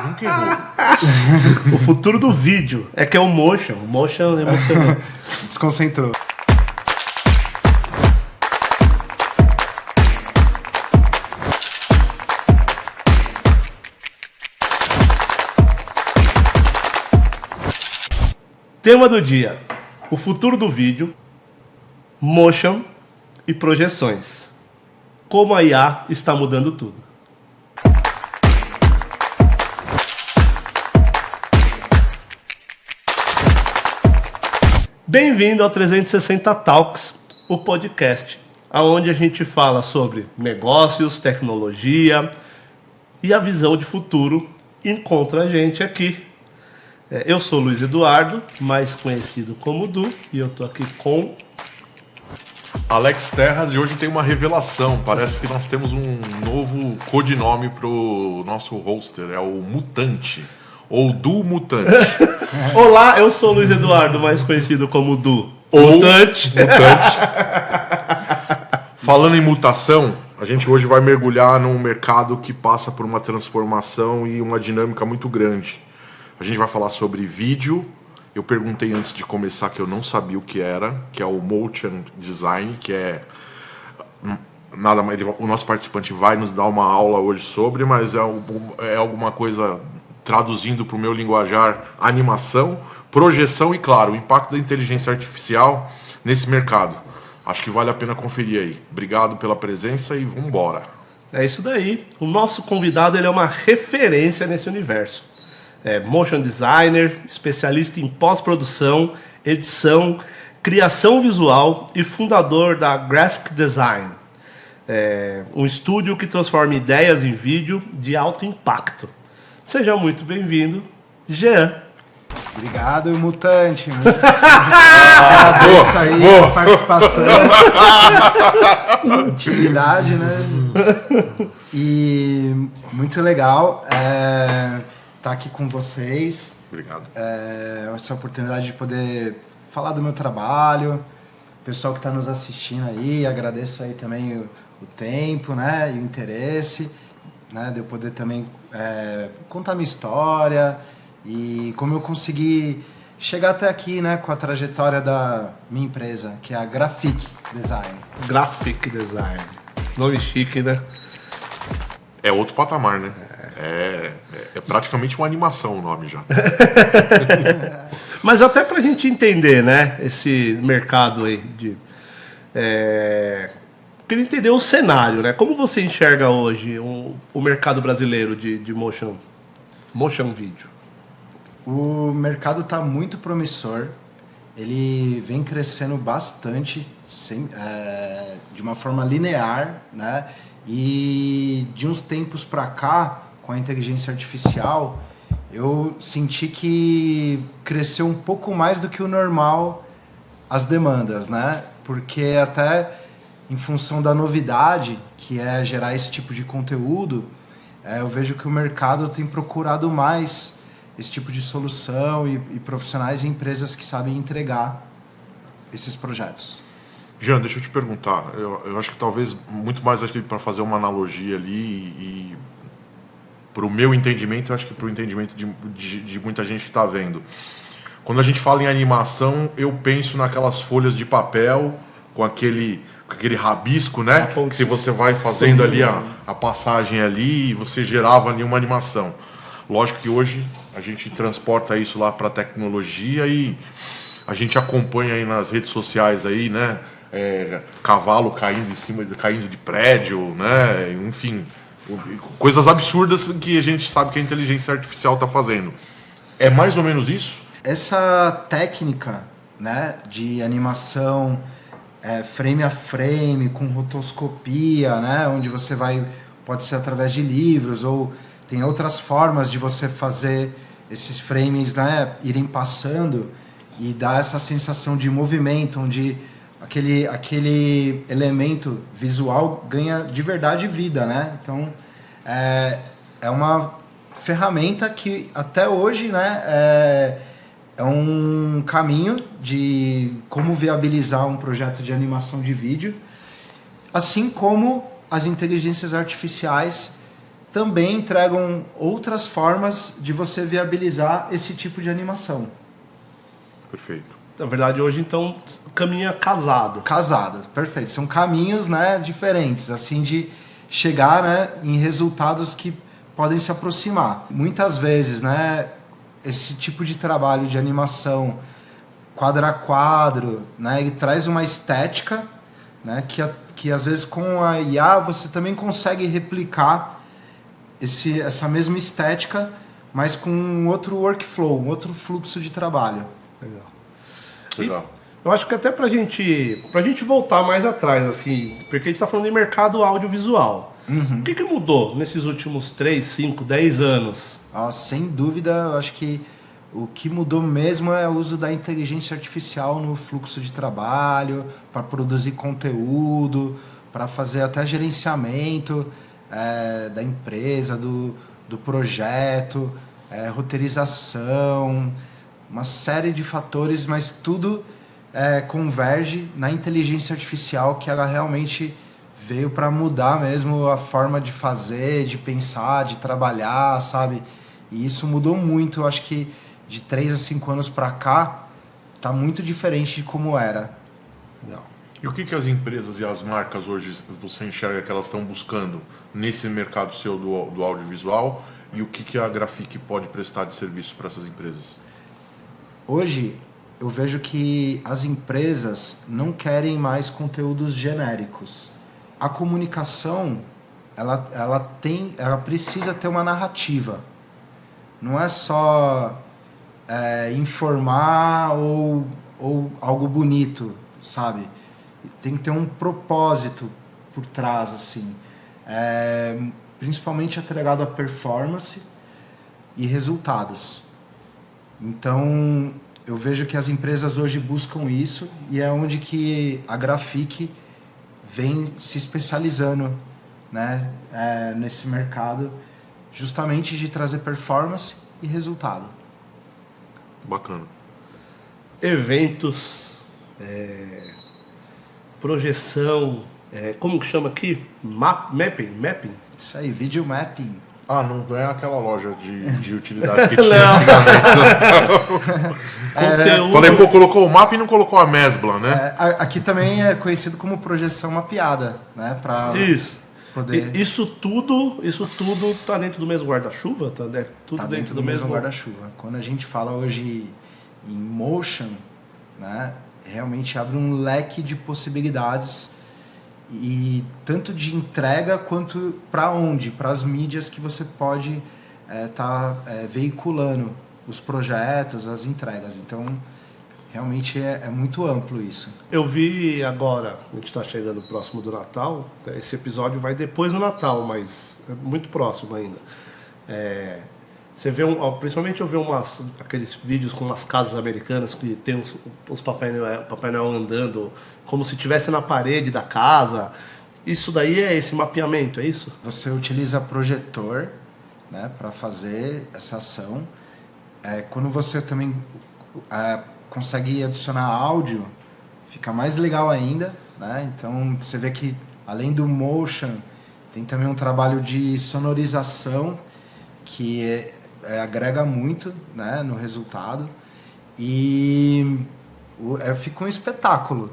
Nunca errou. O futuro do vídeo. É que é o motion. O motion emocionou. Desconcentrou. Tema do dia: o futuro do vídeo, motion e projeções. Como a IA está mudando tudo. Bem-vindo ao 360 Talks, o podcast, onde a gente fala sobre negócios, tecnologia e a visão de futuro. Encontra a gente aqui. Eu sou o Luiz Eduardo, mais conhecido como Du, e eu tô aqui com Alex Terras, e hoje tem uma revelação. Parece que nós temos um novo codinome pro nosso roster, é o Mutante, ou Du Mutante. Olá, eu sou o Luiz Eduardo, mais conhecido como Du Ou Mutante. Falando em mutação, a gente hoje vai mergulhar num mercado que passa por uma transformação e uma dinâmica muito grande. A gente vai falar sobre vídeo. Eu perguntei antes de começar que eu não sabia o que era, que é o Motion Design, que é nada mais. O nosso participante vai nos dar uma aula hoje sobre, mas é alguma coisa, traduzindo para o meu linguajar, animação, projeção e, claro, o impacto da inteligência artificial nesse mercado. Acho que vale a pena conferir aí. Obrigado pela presença e vamos embora. É isso daí. O nosso convidado ele é uma referência nesse universo. É motion designer, especialista em pós-produção, edição, criação visual e fundador da Graphic Design. Um estúdio que transforma ideias em vídeo de alto impacto. Seja muito bem-vindo, Jean. Obrigado, Mutante. Agradeço aí a participação. Intimidade, né? E muito legal estar aqui com vocês. Obrigado. Essa oportunidade de poder falar do meu trabalho. O pessoal que está nos assistindo aí, agradeço aí também o tempo, né? E o interesse, né? De eu poder também contar minha história e como eu consegui chegar até aqui, né? Com a trajetória da minha empresa, que é a Graphic Design. Graphic Design. Nome chique, né? É outro patamar, né? É praticamente uma animação o nome já. Mas até pra gente entender, né? Esse mercado aí de... Queria entender o cenário, né? Como você enxerga hoje o mercado brasileiro de motion video? O mercado está muito promissor. Ele vem crescendo bastante, de uma forma linear, né? E de uns tempos para cá, com a inteligência artificial, eu senti que cresceu um pouco mais do que o normal as demandas, né? Porque até em função da novidade, que é gerar esse tipo de conteúdo, eu vejo que o mercado tem procurado mais esse tipo de solução e profissionais e empresas que sabem entregar esses projetos. Jean, deixa eu te perguntar. Eu acho que talvez muito mais para fazer uma analogia ali e para o meu entendimento, eu acho que para o entendimento de muita gente que está vendo. Quando a gente fala em animação, eu penso naquelas folhas de papel com aquele rabisco, né? Que se você vai fazendo ali a passagem ali, você gerava ali uma animação. Lógico que hoje a gente transporta isso lá para a tecnologia e a gente acompanha aí nas redes sociais aí, né? Cavalo caindo de prédio, né? Enfim, coisas absurdas que a gente sabe que a inteligência artificial está fazendo. É mais ou menos isso? Essa técnica, né, de animação frame a frame, com rotoscopia, né, onde você pode ser através de livros, ou tem outras formas de você fazer esses frames, né, irem passando e dar essa sensação de movimento, onde aquele elemento visual ganha de verdade vida, né? Então, é uma ferramenta que até hoje, né, é um caminho de como viabilizar um projeto de animação de vídeo, assim como as inteligências artificiais também entregam outras formas de você viabilizar esse tipo de animação. Perfeito. Na verdade, hoje, então, caminha casado. Casada, perfeito. São caminhos, né, diferentes, assim, de chegar, né, em resultados que podem se aproximar. Muitas vezes, né, esse tipo de trabalho de animação quadro a quadro, né, ele traz uma estética, né, que às vezes com a IA você também consegue replicar essa mesma estética, mas com um outro workflow, um outro fluxo de trabalho. Legal. Eu acho que até pra gente voltar mais atrás, assim, porque a gente tá falando de mercado audiovisual. O que mudou nesses últimos 3, 5, 10 anos? Sem dúvida, eu acho que o que mudou mesmo é o uso da inteligência artificial no fluxo de trabalho, para produzir conteúdo, para fazer até gerenciamento da empresa, do projeto, roteirização, uma série de fatores, mas tudo converge na inteligência artificial, que ela realmente veio para mudar mesmo a forma de fazer, de pensar, de trabalhar, sabe? E isso mudou muito, eu acho que de 3 a 5 anos para cá, tá muito diferente de como era. Não. E o que as empresas e as marcas hoje você enxerga que elas estão buscando nesse mercado seu do audiovisual, e o que a Grafic pode prestar de serviço para essas empresas? Hoje, eu vejo que as empresas não querem mais conteúdos genéricos. A comunicação, ela precisa ter uma narrativa. Não é só informar ou algo bonito, sabe? Tem que ter um propósito por trás, assim. Principalmente atrelado a performance e resultados. Então, eu vejo que as empresas hoje buscam isso, e é onde que a Grafic vem se especializando, né, nesse mercado, justamente de trazer performance e resultado. Bacana. Eventos, projeção, como que chama aqui? Mapping? Isso aí, video mapping. Ah, não é aquela loja de utilidades que tinha antigamente. Conteúdo. Falei, pô, colocou o mapa e não colocou a mesbla, né? Aqui também é conhecido como projeção mapeada, né? Pra Isso. poder... Isso tudo tá dentro do mesmo guarda-chuva? Tudo Tá dentro do mesmo guarda-chuva. Quando a gente fala hoje em motion, né, realmente abre um leque de possibilidades, e tanto de entrega quanto para onde, para as mídias que você pode tá veiculando os projetos, as entregas. Então, realmente é muito amplo isso. Eu vi agora, a gente está chegando próximo do Natal, esse episódio vai depois do Natal, mas é muito próximo ainda. Você vê, principalmente eu vi aqueles vídeos com umas casas americanas que tem os Papai Noel andando como se estivesse na parede da casa. Isso daí é esse mapeamento, é isso? Você utiliza projetor, né, para fazer essa ação. Quando você também consegue adicionar áudio, fica mais legal ainda, né? Então você vê que além do motion, tem também um trabalho de sonorização que agrega muito, né, no resultado, e fica um espetáculo.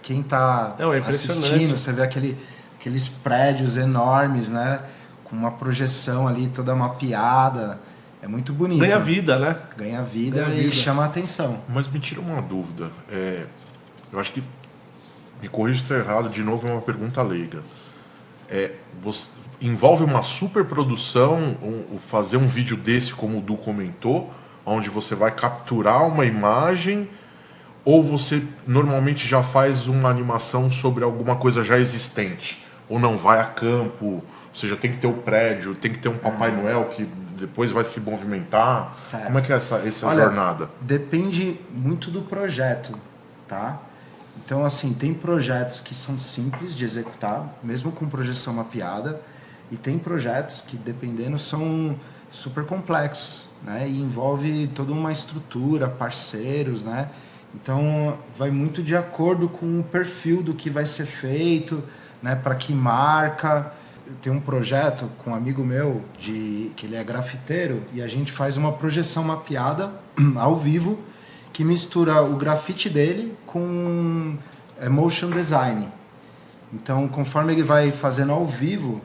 Quem está assistindo, você vê aqueles prédios enormes, né, com uma projeção ali toda mapeada. É muito bonito. Ganha vida, né? Ganha vida e chama a atenção. Mas me tira uma dúvida. Eu acho que, me corrija se estou errado, de novo é uma pergunta leiga. Envolve uma superprodução fazer um vídeo desse, como o Du comentou, onde você vai capturar uma imagem, ou você normalmente já faz uma animação sobre alguma coisa já existente? Ou não, vai a campo, ou seja, tem que ter o prédio, tem que ter um Papai Noel que depois vai se movimentar. Certo. Como é que é essa jornada? Depende muito do projeto, tá? Então, assim, tem projetos que são simples de executar, mesmo com projeção mapeada, e tem projetos que, dependendo, são super complexos, né? E envolve toda uma estrutura, parceiros, né? Então, vai muito de acordo com o perfil do que vai ser feito, né? Para que marca. tenho um projeto com um amigo meu, que ele é grafiteiro, e a gente faz uma projeção mapeada ao vivo, que mistura o grafite dele com motion design. Então, conforme ele vai fazendo ao vivo,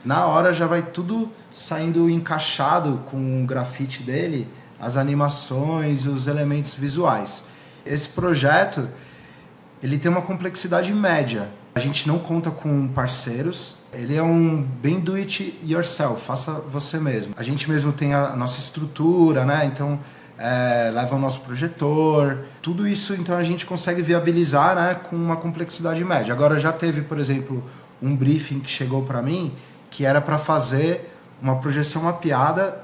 na hora já vai tudo saindo encaixado com o grafite dele, as animações, os elementos visuais. Esse projeto, ele tem uma complexidade média. A gente não conta com parceiros, ele é um bem do it yourself, faça você mesmo. A gente mesmo tem a nossa estrutura, né? Então, leva o nosso projetor, tudo isso então a gente consegue viabilizar, né, com uma complexidade média. Agora já teve, por exemplo, um briefing que chegou para mim que era para fazer uma projeção mapeada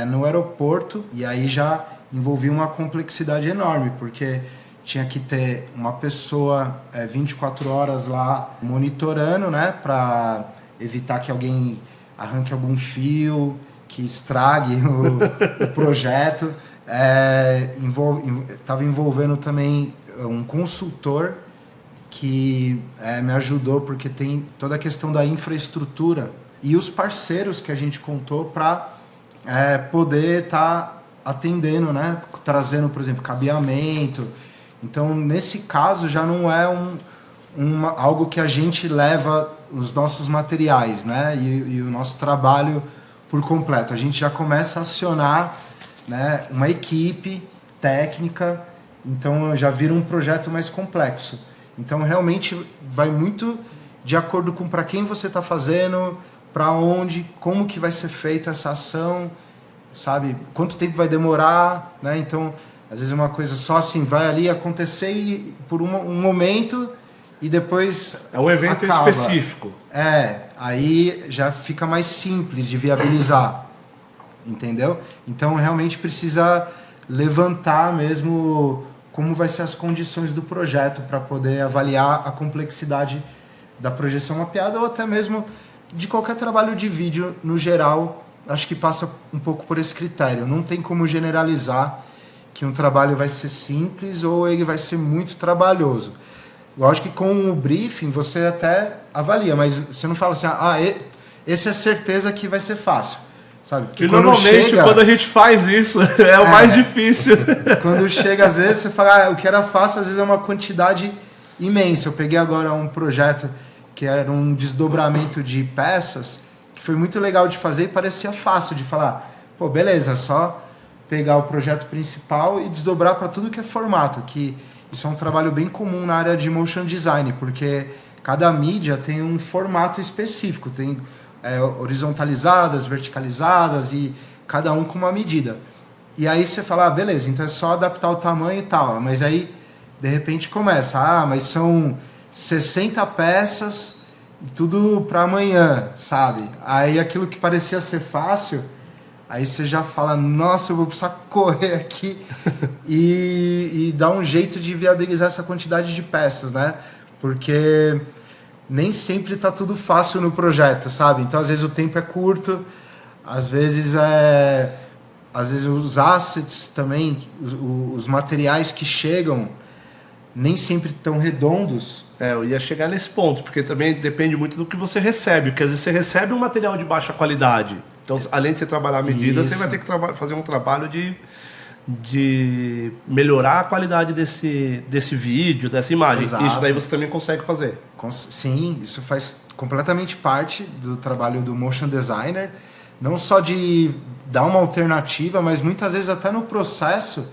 no aeroporto, e aí já envolvia uma complexidade enorme, porque tinha que ter uma pessoa 24 horas lá monitorando, né, para evitar que alguém arranque algum fio, que estrague o projeto. Estava envolvendo também um consultor que me ajudou, porque tem toda a questão da infraestrutura e os parceiros que a gente contou para poder estar atendendo, né? Trazendo, por exemplo, cabeamento. Então, nesse caso, já não é algo que a gente leva os nossos materiais, né? E o nosso trabalho por completo. A gente já começa a acionar, né, uma equipe técnica, então já vira um projeto mais complexo. Então realmente vai muito de acordo com para quem você está fazendo, para onde, como que vai ser feita essa ação, sabe? Quanto tempo vai demorar, né? Então, às vezes uma coisa só assim, vai ali acontecer por um momento e depois é um evento acaba. Específico. Aí já fica mais simples de viabilizar. Entendeu? Então realmente precisa levantar mesmo como vai ser as condições do projeto para poder avaliar a complexidade da projeção mapeada, ou até mesmo de qualquer trabalho de vídeo no geral. Acho que passa um pouco por esse critério. Não tem como generalizar que um trabalho vai ser simples ou ele vai ser muito trabalhoso. Lógico que com o briefing você até avalia, mas você não fala assim, esse é certeza que vai ser fácil. Sabe? Que normalmente, quando a gente faz isso, é o mais difícil. Quando chega, às vezes, você fala, o que era fácil, às vezes é uma quantidade imensa. Eu peguei agora um projeto que era um desdobramento de peças, que foi muito legal de fazer e parecia fácil de falar, pô, beleza, só pegar o projeto principal e desdobrar para tudo que é formato, que isso é um trabalho bem comum na área de motion design, porque cada mídia tem um formato específico, tem horizontalizadas, verticalizadas e cada um com uma medida. E aí você fala, beleza, então é só adaptar o tamanho e tal, mas aí de repente começa, mas são 60 peças e tudo para amanhã, sabe? Aí aquilo que parecia ser fácil, aí você já fala, nossa, eu vou precisar correr aqui e dar um jeito de viabilizar essa quantidade de peças, né? Porque nem sempre está tudo fácil no projeto, sabe? Então, às vezes, o tempo é curto, às vezes os assets também, os materiais que chegam, nem sempre estão redondos. Eu ia chegar nesse ponto, porque também depende muito do que você recebe, porque às vezes você recebe um material de baixa qualidade. Então, além de você trabalhar a medida, você vai ter que fazer um trabalho de melhorar a qualidade desse vídeo, dessa imagem. Exato. Isso daí você também consegue fazer. Sim, isso faz completamente parte do trabalho do motion designer, não só de dar uma alternativa, mas muitas vezes até no processo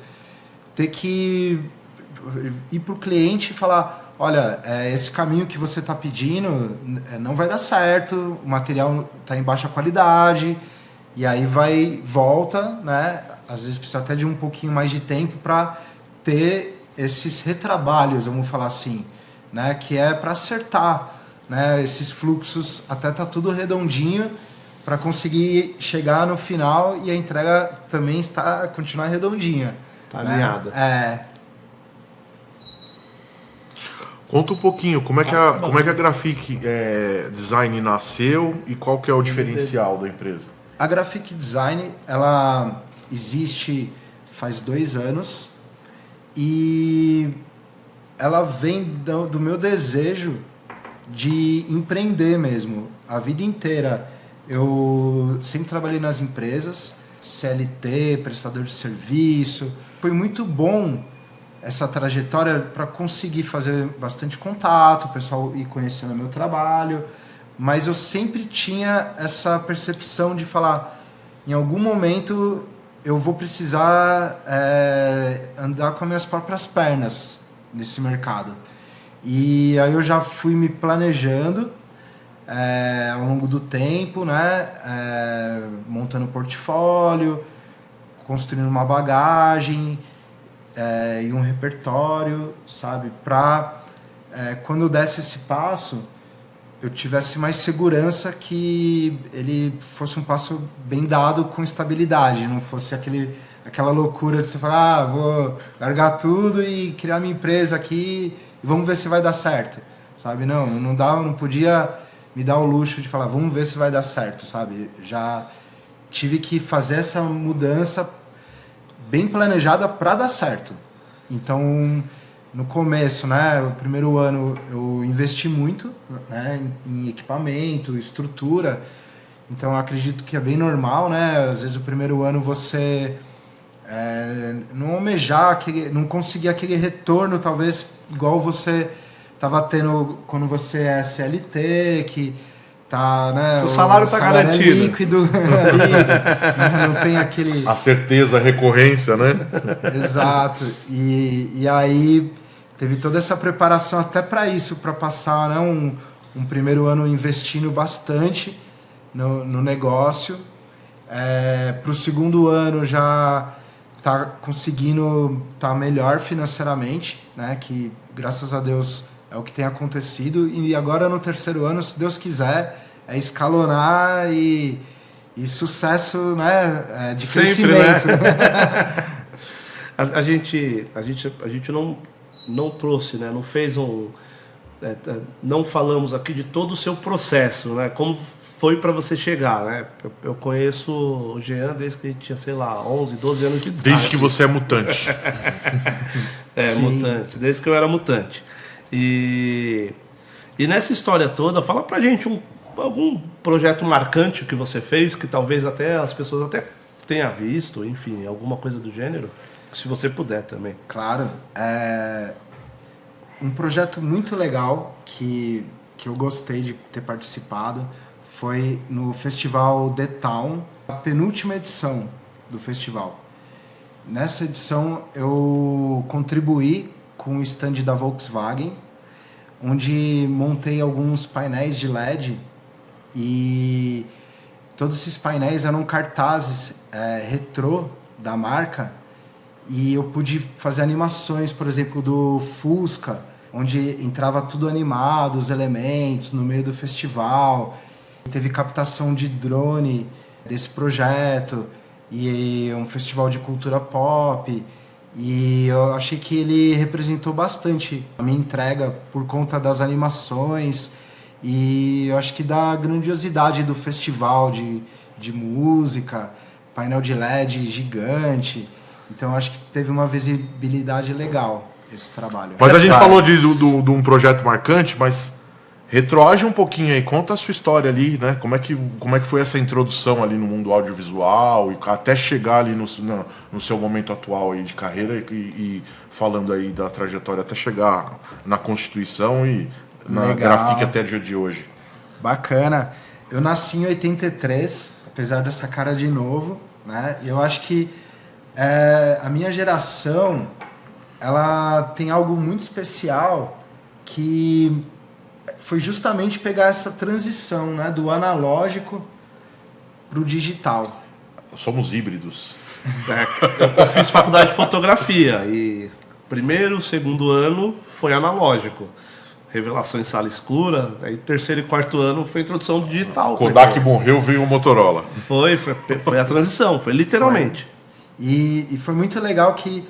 ter que ir para o cliente e falar, olha, esse caminho que você está pedindo não vai dar certo, o material está em baixa qualidade, e aí volta, né? Às vezes precisa até de um pouquinho mais de tempo para ter esses retrabalhos, vamos falar assim, né? Que é para acertar, né? Esses fluxos até tá tudo redondinho para conseguir chegar no final e a entrega também continuar redondinha. Tá alinhada. Conta um pouquinho, como é que a Graphic Design nasceu e qual que é o diferencial da empresa? A Graphic Design, ela existe faz 2 anos e ela vem do meu desejo de empreender mesmo. A vida inteira eu sempre trabalhei nas empresas, CLT, prestador de serviço. Foi muito bom essa trajetória para conseguir fazer bastante contato, o pessoal ir conhecendo o meu trabalho, mas eu sempre tinha essa percepção de falar, em algum momento eu vou precisar andar com as minhas próprias pernas nesse mercado. E aí eu já fui me planejando ao longo do tempo, né? Montando portfólio, construindo uma bagagem e um repertório, sabe? Para quando eu desse esse passo, eu tivesse mais segurança que ele fosse um passo bem dado com estabilidade, não fosse aquela loucura de você falar, vou largar tudo e criar minha empresa aqui e vamos ver se vai dar certo, sabe? Não podia me dar o luxo de falar, vamos ver se vai dar certo, sabe? Já tive que fazer essa mudança bem planejada para dar certo. Então, no começo, né, o primeiro ano eu investi muito, né, em equipamento, estrutura. Então, eu acredito que é bem normal, né? Às vezes o primeiro ano você não almejar, não conseguir aquele retorno, talvez igual você estava tendo quando você é CLT, que tá, né, o salário está garantido. É líquido, ali, não tem aquele... A certeza, a recorrência, né? Exato. E aí teve toda essa preparação até para isso, para passar, né, um primeiro ano investindo bastante no negócio. Para o segundo ano já tá conseguindo estar melhor financeiramente, né, que graças a Deus é o que tem acontecido. E agora no terceiro ano, se Deus quiser, é escalonar e sucesso, né, de sempre, crescimento. Né? a gente não trouxe, né, não fez não falamos aqui de todo o seu processo, né, como foi para você chegar, né? Eu conheço o Jean desde que ele tinha, sei lá, 11, 12 anos de idade. Desde que você é mutante. Mutante, desde que eu era mutante. E nessa história toda, fala pra gente algum projeto marcante que você fez, que talvez até as pessoas até tenham visto, enfim, alguma coisa do gênero, se você puder também. Claro. Um projeto muito legal que eu gostei de ter participado foi no festival The Town, a penúltima edição do festival. Nessa edição eu contribuí com o stand da Volkswagen, onde montei alguns painéis de LED e todos esses painéis eram cartazes retrô da marca e eu pude fazer animações, por exemplo, do Fusca, onde entrava tudo animado, os elementos no meio do festival. Teve captação de drone desse projeto e um festival de cultura pop. E eu achei que ele representou bastante a minha entrega por conta das animações e eu acho que da grandiosidade do festival de música, painel de LED gigante. Então eu acho que teve uma visibilidade legal esse trabalho. Mas a gente falou de um projeto marcante, mas retroage um pouquinho aí, conta a sua história ali, né? Como é que foi essa introdução ali no mundo audiovisual e até chegar ali no seu momento atual aí de carreira e falando aí da trajetória até chegar na Constituição e na Grafique até o dia de hoje. Bacana. Eu nasci em 83, apesar dessa cara de novo, né? E eu acho que a minha geração, ela tem algo muito especial que foi justamente pegar essa transição, né, do analógico para o digital. Somos híbridos. Eu fiz faculdade de fotografia e primeiro, segundo ano foi analógico. Revelação em sala escura, aí terceiro e quarto ano foi introdução do digital. Kodak morreu, veio o Motorola. Foi a transição, foi literalmente. E foi muito legal que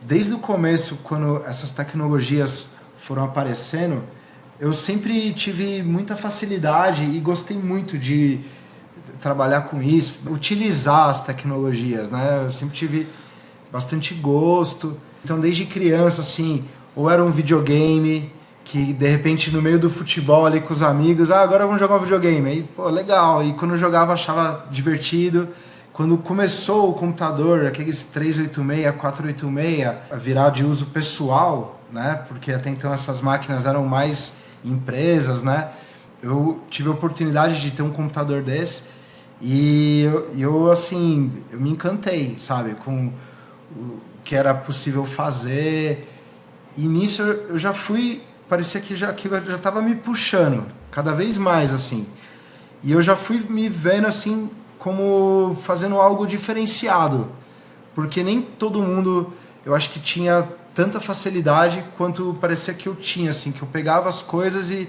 desde o começo, quando essas tecnologias foram aparecendo, eu sempre tive muita facilidade e gostei muito de trabalhar com isso, utilizar as tecnologias, né? Eu sempre tive bastante gosto. Então, desde criança, assim, ou era um videogame que de repente no meio do futebol ali com os amigos, agora vamos jogar um videogame. Aí, pô, legal. E quando eu jogava achava divertido. Quando começou o computador, aqueles 386, 486, a virar de uso pessoal, né? Porque até então essas máquinas eram mais empresas, né? Eu tive a oportunidade de ter um computador desse e eu assim, eu me encantei, sabe? Com o que era possível fazer. E nisso eu já fui, parecia que aquilo já estava me puxando, cada vez mais, assim. E eu já fui me vendo, assim, como fazendo algo diferenciado. Porque nem todo mundo, eu acho que tinha tanta facilidade quanto parecia que eu tinha, assim. Que eu pegava as coisas e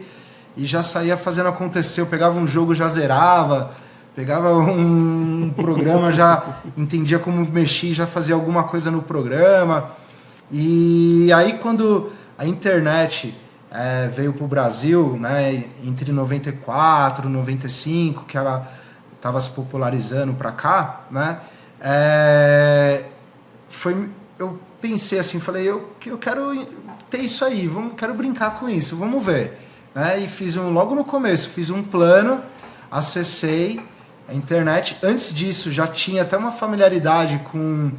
já saía fazendo acontecer. Eu pegava um jogo, já zerava. Pegava um programa, já entendia como mexer, já fazia alguma coisa no programa. E aí quando a internet veio para o Brasil, né, entre 94 e 95, que ela estava se popularizando para cá, né, eu pensei assim, falei, eu quero ter isso aí, quero brincar com isso, vamos ver. Né, e logo no começo, fiz um plano, acessei a internet. Antes disso, já tinha até uma familiaridade com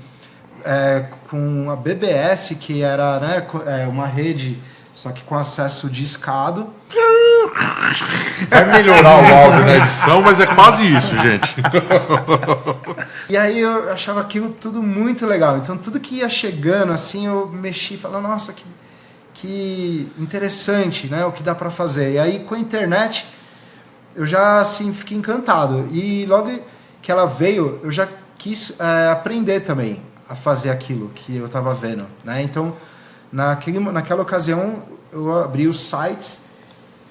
a BBS, que era, né, uma rede, só que com acesso discado. Vai melhorar o áudio na edição, mas é quase isso, gente. E aí eu achava aquilo tudo muito legal. Então tudo que ia chegando, assim, eu mexi e falava, nossa, que interessante, né, o que dá para fazer. E aí com a internet eu já, assim, fiquei encantado. E logo que ela veio, eu já quis aprender também a fazer aquilo que eu estava vendo, né? Então, naquela ocasião, eu abri os sites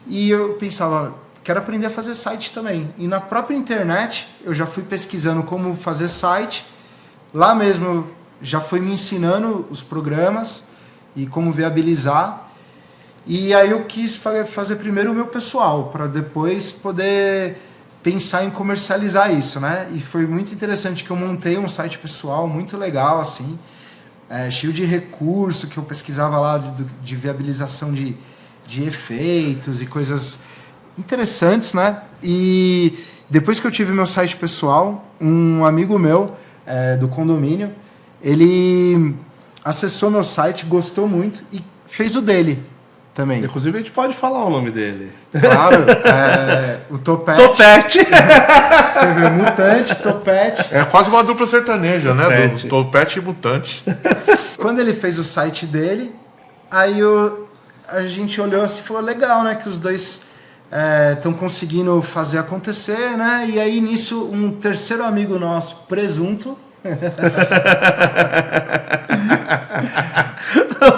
e eu pensava, quero aprender a fazer site também. E na própria internet, eu já fui pesquisando como fazer site. Lá mesmo, eu já fui me ensinando os programas e como viabilizar. E aí eu quis fazer primeiro o meu pessoal, para depois poder pensar em comercializar isso, né? E foi muito interessante que eu montei um site pessoal muito legal, assim, cheio de recurso, que eu pesquisava lá de viabilização de efeitos e coisas interessantes, né? E depois que eu tive meu site pessoal, um amigo meu do condomínio, ele acessou meu site, gostou muito e fez o dele também. Inclusive a gente pode falar o nome dele. Claro, o Topete. Topete! Você vê, Mutante, Topete. É quase uma dupla sertaneja, né? Topete. Do Topete e Mutante. Quando ele fez o site dele, aí a gente olhou assim e falou, legal, né? Que os dois estão conseguindo fazer acontecer, né? E aí nisso um terceiro amigo nosso, Presunto,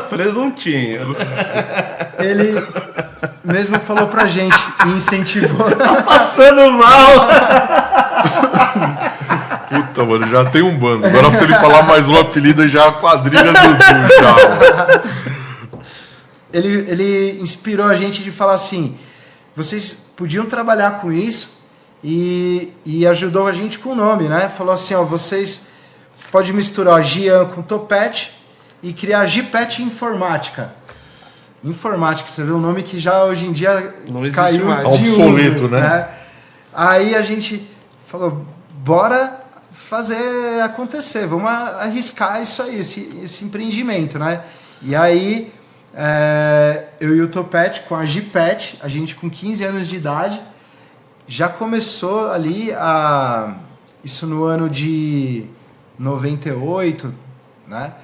Presuntinho. ele mesmo falou pra gente e incentivou. Tá passando mal. Puta, mano, já tem um bando. Agora se ele falar mais um apelido, já a quadrilha do já. Ele inspirou a gente de falar assim, vocês podiam trabalhar com isso e ajudou a gente com o nome, né? Falou assim, ó, vocês podem misturar Gian com Topete e criar Gipete Informática. Informática, você vê um nome que já hoje em dia caiu mais. de Obsoleto, uso, né? Aí a gente falou, bora fazer acontecer, vamos arriscar isso aí, esse empreendimento, né? E aí eu e o Topete com a Gipete, a gente com 15 anos de idade, já começou ali isso no ano de 98, né?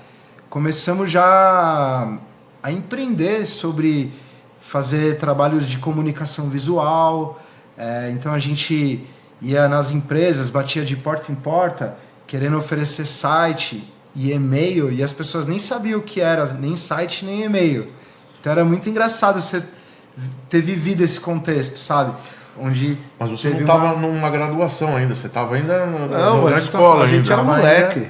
Começamos já a empreender sobre fazer trabalhos de comunicação visual. Então a gente ia nas empresas, batia de porta em porta, querendo oferecer site e e-mail, e as pessoas nem sabiam o que era, nem site, nem e-mail. Então era muito engraçado você ter vivido esse contexto, sabe? Mas você não estava numa graduação ainda, você estava ainda na escola. A gente era moleque.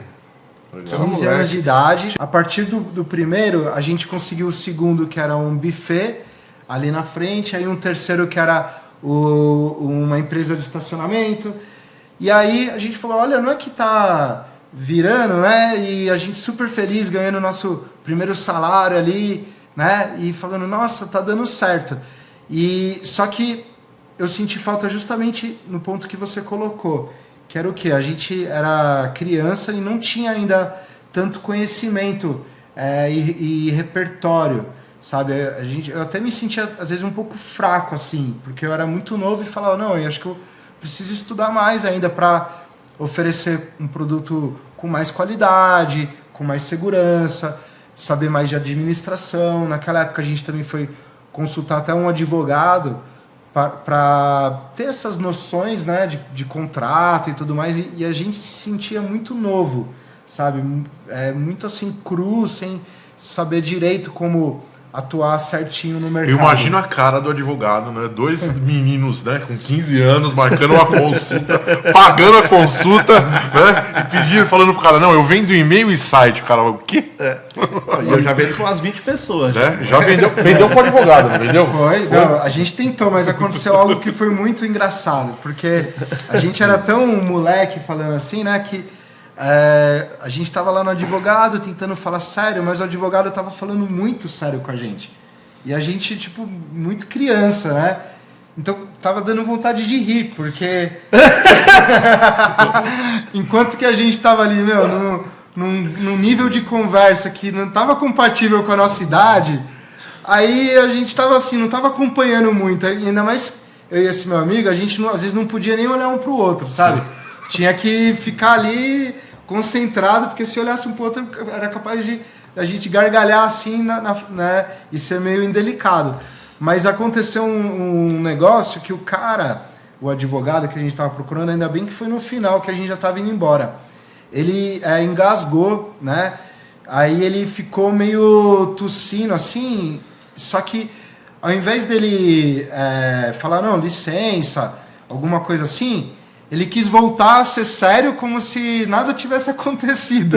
15 anos de idade. A partir do primeiro, a gente conseguiu o segundo, que era um buffet ali na frente, aí um terceiro que era uma empresa de estacionamento. E aí a gente falou, olha, não é que tá virando, né? E a gente super feliz, ganhando o nosso primeiro salário ali, né? E falando, nossa, tá dando certo. E só que eu senti falta justamente no ponto que você colocou, que era o quê? A gente era criança e não tinha ainda tanto conhecimento e repertório, sabe? Eu até me sentia, às vezes, um pouco fraco, assim, porque eu era muito novo e falava, não, eu acho que eu preciso estudar mais ainda para oferecer um produto com mais qualidade, com mais segurança, saber mais de administração. Naquela época a gente também foi consultar até um advogado para ter essas noções, né, de contrato e tudo mais, e a gente se sentia muito novo, sabe? Muito assim, cru, sem saber direito como atuar certinho no mercado. Eu imagino a cara do advogado, né? 2 meninos, né, com 15 anos, marcando uma consulta, pagando a consulta, né? E pedindo, falando pro cara, não, eu vendo e-mail e site. O cara, o quê? E eu já vendo com umas 20 pessoas. Né? Já vendeu pro advogado, não vendeu? Foi. Não, a gente tentou, mas aconteceu algo que foi muito engraçado, porque a gente era tão moleque falando assim, né, que a gente estava lá no advogado tentando falar sério, mas o advogado estava falando muito sério com a gente. E a gente, tipo, muito criança, né? Então tava dando vontade de rir, porque enquanto que a gente tava ali, meu, num nível de conversa que não tava compatível com a nossa idade, aí a gente tava assim, não tava acompanhando muito. Ainda mais eu e esse meu amigo, a gente às vezes não podia nem olhar um pro outro, sabe? Tinha que ficar ali concentrado, porque se olhasse um pro outro era capaz de a gente gargalhar assim, né, e ser meio indelicado. Mas aconteceu um negócio que o advogado que a gente estava procurando, ainda bem que foi no final, que a gente já estava indo embora. Ele engasgou, né? Aí ele ficou meio tossindo assim, só que ao invés dele falar, não, licença, alguma coisa assim, ele quis voltar a ser sério como se nada tivesse acontecido.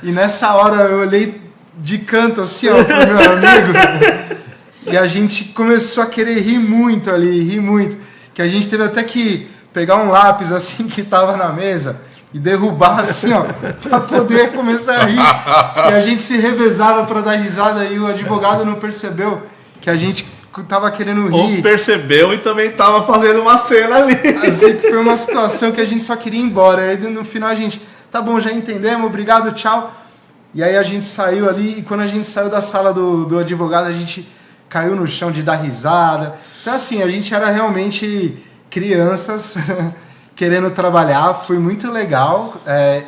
E nessa hora eu olhei de canto assim, ó, pro meu amigo, e a gente começou a querer rir muito ali, que a gente teve até que pegar um lápis assim que tava na mesa e derrubar assim, ó, pra poder começar a rir. E a gente se revezava para dar risada e o advogado não percebeu que a gente tava querendo rir. Ou percebeu e também tava fazendo uma cena ali. Assim, foi uma situação que a gente só queria ir embora. Aí no final a gente, tá bom, já entendemos, obrigado, tchau. E aí a gente saiu ali, e quando a gente saiu da sala do advogado, a gente caiu no chão de dar risada. Então assim, a gente era realmente crianças querendo trabalhar, foi muito legal.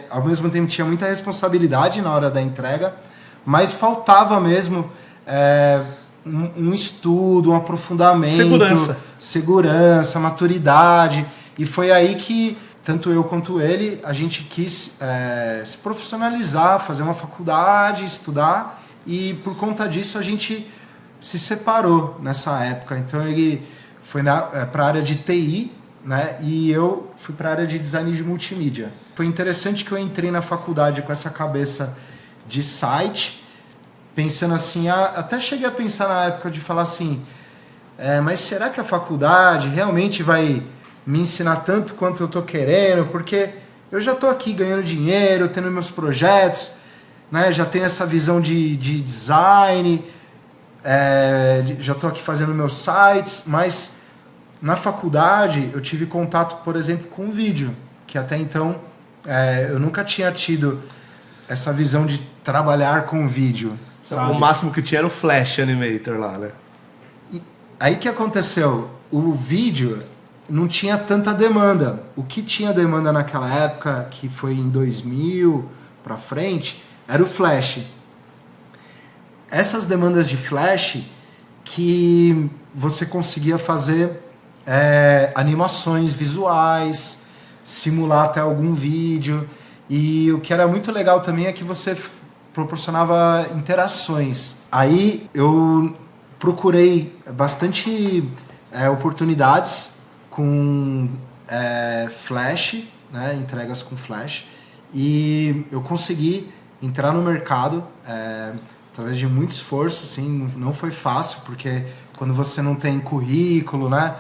Ao mesmo tempo tinha muita responsabilidade na hora da entrega, mas faltava mesmo um estudo, um aprofundamento, segurança, maturidade. E foi aí que tanto eu quanto ele, a gente quis se profissionalizar, fazer uma faculdade, estudar, e por conta disso a gente se separou nessa época. Então ele foi para a área de TI, né, e eu fui para a área de design de multimídia. Foi interessante que eu entrei na faculdade com essa cabeça de site, pensando assim, até cheguei a pensar na época de falar assim, mas será que a faculdade realmente vai me ensinar tanto quanto eu tô querendo? Porque eu já tô aqui ganhando dinheiro, tendo meus projetos, né? Já tenho essa visão de design, já tô aqui fazendo meus sites, mas na faculdade eu tive contato, por exemplo, com o vídeo, que até então eu nunca tinha tido essa visão de trabalhar com vídeo. Sabe? O máximo que tinha era o Flash Animator lá, né? E aí que aconteceu? O vídeo não tinha tanta demanda. O que tinha demanda naquela época, que foi em 2000 para frente, era o Flash. Essas demandas de Flash que você conseguia fazer animações visuais, simular até algum vídeo. E o que era muito legal também é que você proporcionava interações. Aí eu procurei bastante oportunidades com Flash, né, entregas com Flash, e eu consegui entrar no mercado através de muito esforço, assim, não foi fácil, porque quando você não tem currículo, né,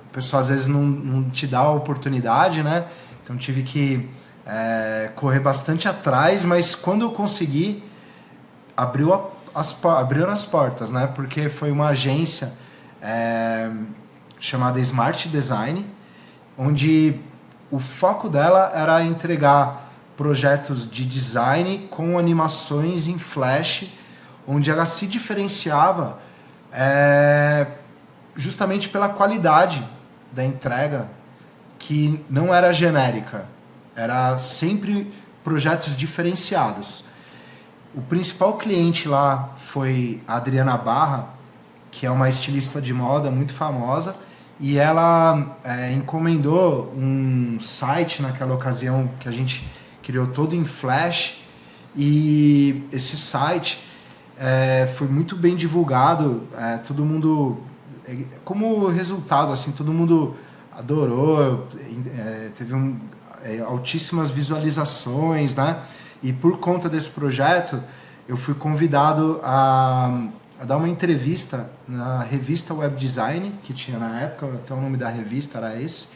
o pessoal às vezes não te dá a oportunidade, né, então tive que correr bastante atrás, mas quando eu consegui, abriram as portas, né? Porque foi uma agência chamada Smart Design, onde o foco dela era entregar projetos de design com animações em Flash, onde ela se diferenciava justamente pela qualidade da entrega, que não era genérica, era sempre projetos diferenciados. O principal cliente lá foi a Adriana Barra, que é uma estilista de moda muito famosa, e ela encomendou um site naquela ocasião que a gente criou todo em Flash, e esse site foi muito bem divulgado, todo mundo, como resultado, assim, todo mundo adorou, teve altíssimas visualizações, né? E por conta desse projeto, eu fui convidado a dar uma entrevista na revista Web Design, que tinha na época, até o nome da revista era esse.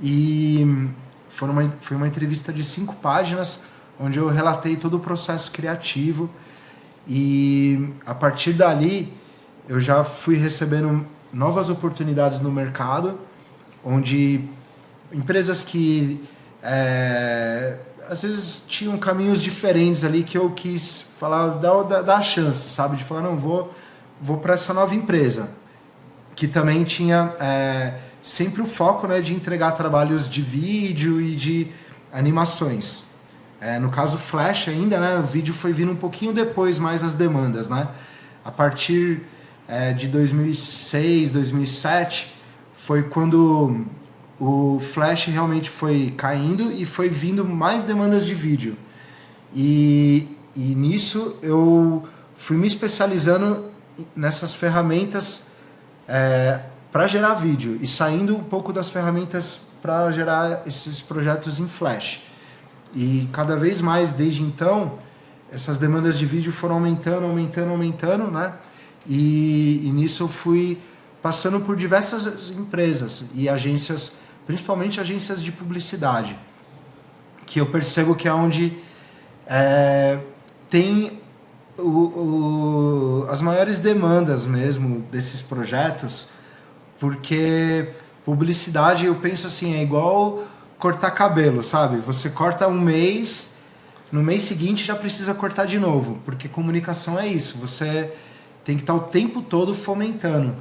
E foi uma entrevista de 5 páginas, onde eu relatei todo o processo criativo. E a partir dali, eu já fui recebendo novas oportunidades no mercado, onde empresas que às vezes tinham caminhos diferentes ali, que eu quis falar, dar a chance, sabe? De falar, não, vou para essa nova empresa, que também tinha sempre o foco, né, de entregar trabalhos de vídeo e de animações. No caso Flash ainda, né, o vídeo foi vindo um pouquinho depois, mais as demandas, né? A partir de 2006, 2007, foi quando o Flash realmente foi caindo e foi vindo mais demandas de vídeo. E nisso eu fui me especializando nessas ferramentas para gerar vídeo e saindo um pouco das ferramentas para gerar esses projetos em Flash. E cada vez mais, desde então, essas demandas de vídeo foram aumentando, né? E nisso eu fui passando por diversas empresas e agências, principalmente agências de publicidade, que eu percebo que é onde tem as maiores demandas mesmo desses projetos, porque publicidade, eu penso assim, é igual cortar cabelo, sabe? Você corta um mês, no mês seguinte já precisa cortar de novo, porque comunicação é isso, você tem que estar o tempo todo fomentando.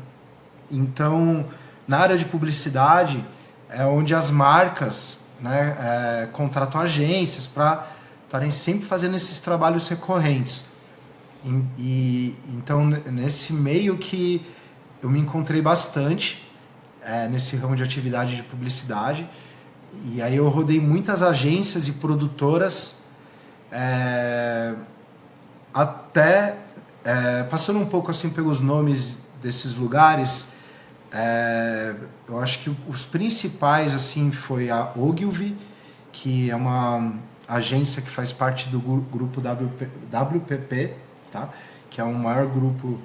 Então, na área de publicidade, é onde as marcas, né, contratam agências para estarem sempre fazendo esses trabalhos recorrentes. Então, nesse meio que eu me encontrei bastante, nesse ramo de atividade de publicidade, e aí eu rodei muitas agências e produtoras, até, passando um pouco assim pelos nomes desses lugares, eu acho que os principais assim foi a Ogilvy, que é uma agência que faz parte do grupo WPP, tá? Que é o maior grupo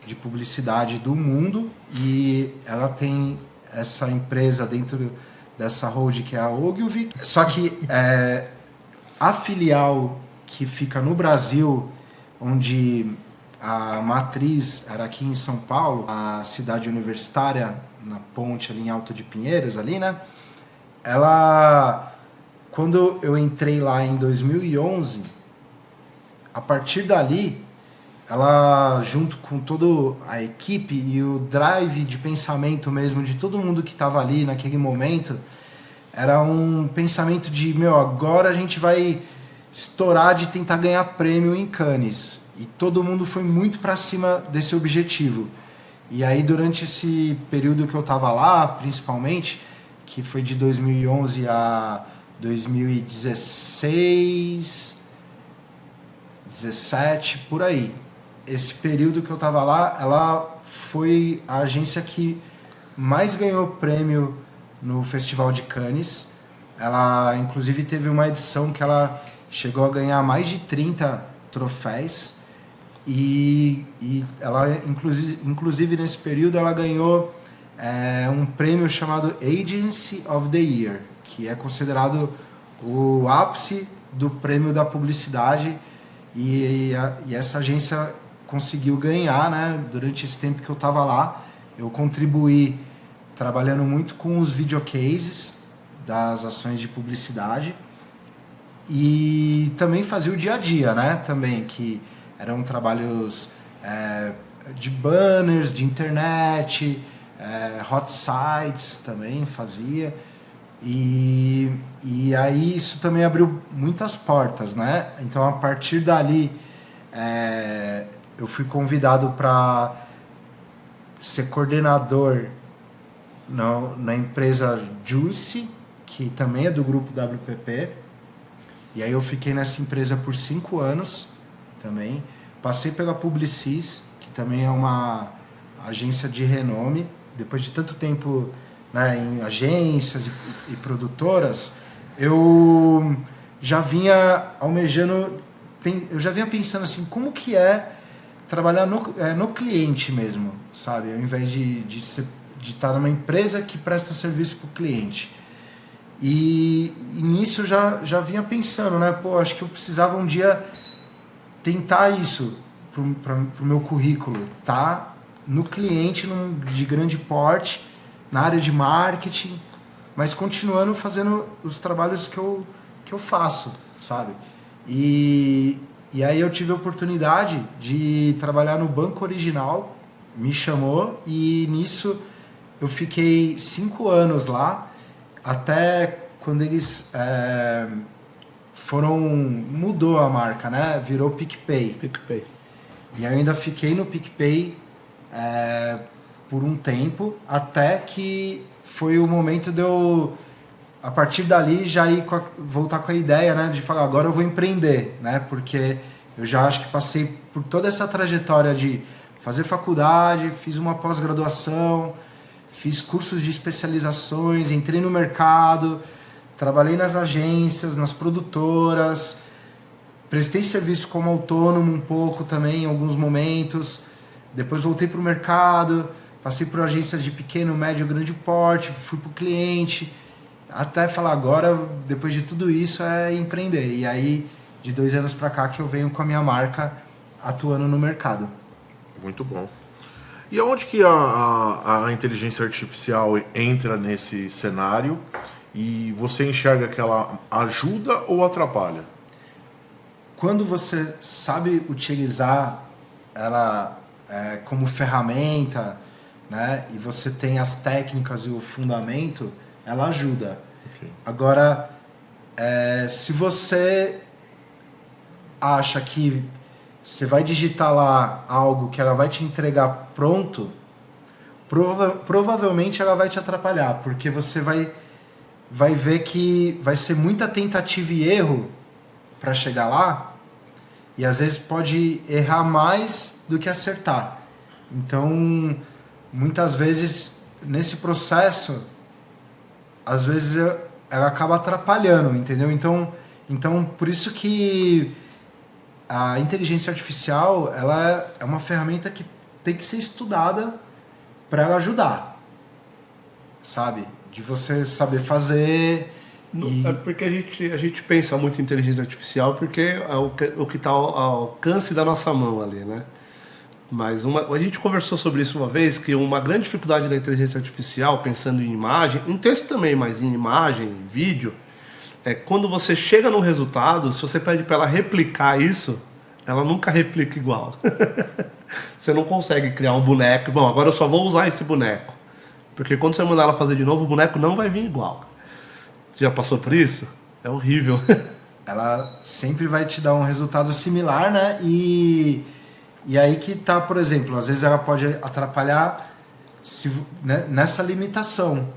de publicidade do mundo, e ela tem essa empresa dentro dessa hold que é a Ogilvy. Só que a filial que fica no Brasil, onde a matriz era aqui em São Paulo, a cidade universitária, na ponte ali em Alto de Pinheiros, ali, né? Ela, quando eu entrei lá em 2011, a partir dali, ela, junto com toda a equipe e o drive de pensamento mesmo de todo mundo que estava ali naquele momento, era um pensamento de, agora a gente vai estourar de tentar ganhar prêmio em Cannes. E todo mundo foi muito para cima desse objetivo. E aí, durante esse período que eu estava lá, principalmente, que foi de 2011 a 2016, 17, por aí. Esse período que eu estava lá, ela foi a agência que mais ganhou prêmio no Festival de Cannes. Ela, inclusive, teve uma edição que ela chegou a ganhar mais de 30 troféus. E ela, inclusive, nesse período, ela ganhou um prêmio chamado Agency of the Year, que é considerado o ápice do prêmio da publicidade, E essa agência conseguiu ganhar, né? Durante esse tempo que eu estava lá, eu contribuí trabalhando muito com os videocases das ações de publicidade e também fazia o dia a dia, né? Também, que eram trabalhos de banners, de internet, hot sites também fazia. E aí isso também abriu muitas portas, né? Então, a partir dali, eu fui convidado para ser coordenador na empresa Juicy, que também é do grupo WPP. E aí eu fiquei nessa empresa por 5 anos também. Passei pela Publicis, que também é uma agência de renome. Depois de tanto tempo, né, em agências e produtoras, eu já vinha almejando, eu já vinha pensando assim, como que é trabalhar no cliente mesmo, sabe? Ao invés de estar numa empresa que presta serviço para o cliente. E nisso eu já vinha pensando, né? Pô, acho que eu precisava um dia tentar isso para o meu currículo, tá? No cliente, de grande porte, na área de marketing, mas continuando fazendo os trabalhos que eu faço, sabe? E aí eu tive a oportunidade de trabalhar no Banco Original, me chamou, e nisso eu fiquei 5 anos lá, até quando eles mudou a marca, né? Virou PicPay. E eu ainda fiquei no PicPay por um tempo, até que foi o momento de eu, a partir dali, já voltar com a ideia, né? De falar, agora eu vou empreender, né? Porque eu já acho que passei por toda essa trajetória de fazer faculdade, fiz uma pós-graduação, fiz cursos de especializações, entrei no mercado, trabalhei nas agências, nas produtoras, prestei serviço como autônomo um pouco também em alguns momentos, depois voltei para o mercado, passei por agências de pequeno, médio, grande porte, fui para o cliente, até falar agora, depois de tudo isso, é empreender. E aí, de 2 anos para cá, que eu venho com a minha marca atuando no mercado. Muito bom. E aonde que a inteligência artificial entra nesse cenário e você enxerga que ela ajuda ou atrapalha? Quando você sabe utilizar ela como ferramenta, né, e você tem as técnicas e o fundamento, ela ajuda. Okay. Agora, se você acha que você vai digitar lá algo que ela vai te entregar pronto, provavelmente ela vai te atrapalhar, porque você vai ver que vai ser muita tentativa e erro para chegar lá, e às vezes pode errar mais do que acertar. Então, muitas vezes, nesse processo, às vezes ela acaba atrapalhando, entendeu? Então por isso que a inteligência artificial, ela é uma ferramenta que tem que ser estudada para ela ajudar, sabe? De você saber fazer. É porque a gente pensa muito em inteligência artificial porque é o que está ao alcance da nossa mão ali, né? Mas a gente conversou sobre isso uma vez, que uma grande dificuldade da inteligência artificial, pensando em imagem, em texto também, mas em imagem, em vídeo, é quando você chega num resultado, se você pede para ela replicar isso, ela nunca replica igual. Você não consegue criar um boneco. Bom, agora eu só vou usar esse boneco. Porque quando você mandar ela fazer de novo, o boneco não vai vir igual. Já passou por isso? É horrível. Ela sempre vai te dar um resultado similar, né? E aí que tá, por exemplo, às vezes ela pode atrapalhar nessa limitação,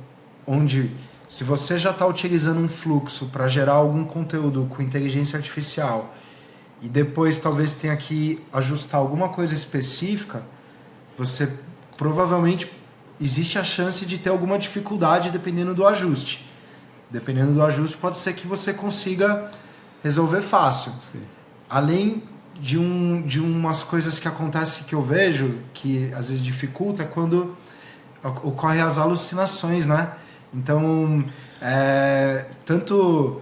onde se você já está utilizando um fluxo para gerar algum conteúdo com inteligência artificial e depois talvez tenha que ajustar alguma coisa específica, você provavelmente existe a chance de ter alguma dificuldade dependendo do ajuste. Dependendo do ajuste, pode ser que você consiga resolver fácil. Sim. Além de umas coisas que acontecem que eu vejo, que às vezes dificulta, é quando ocorrem as alucinações, né? Então, tanto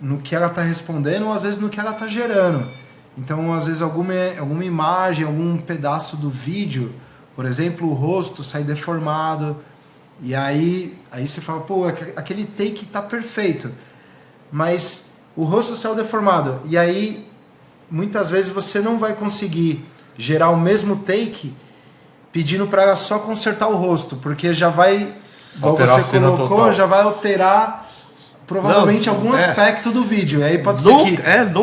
no que ela está respondendo, ou às vezes no que ela está gerando. Então, às vezes, alguma imagem, algum pedaço do vídeo, por exemplo, o rosto sai deformado, e aí você fala, pô, aquele take tá perfeito, mas o rosto saiu deformado, e aí muitas vezes você não vai conseguir gerar o mesmo take pedindo para ela só consertar o rosto, porque já vai, igual Alterar você colocou, total. já vai alterar provavelmente algum aspecto do vídeo. E aí pode ser que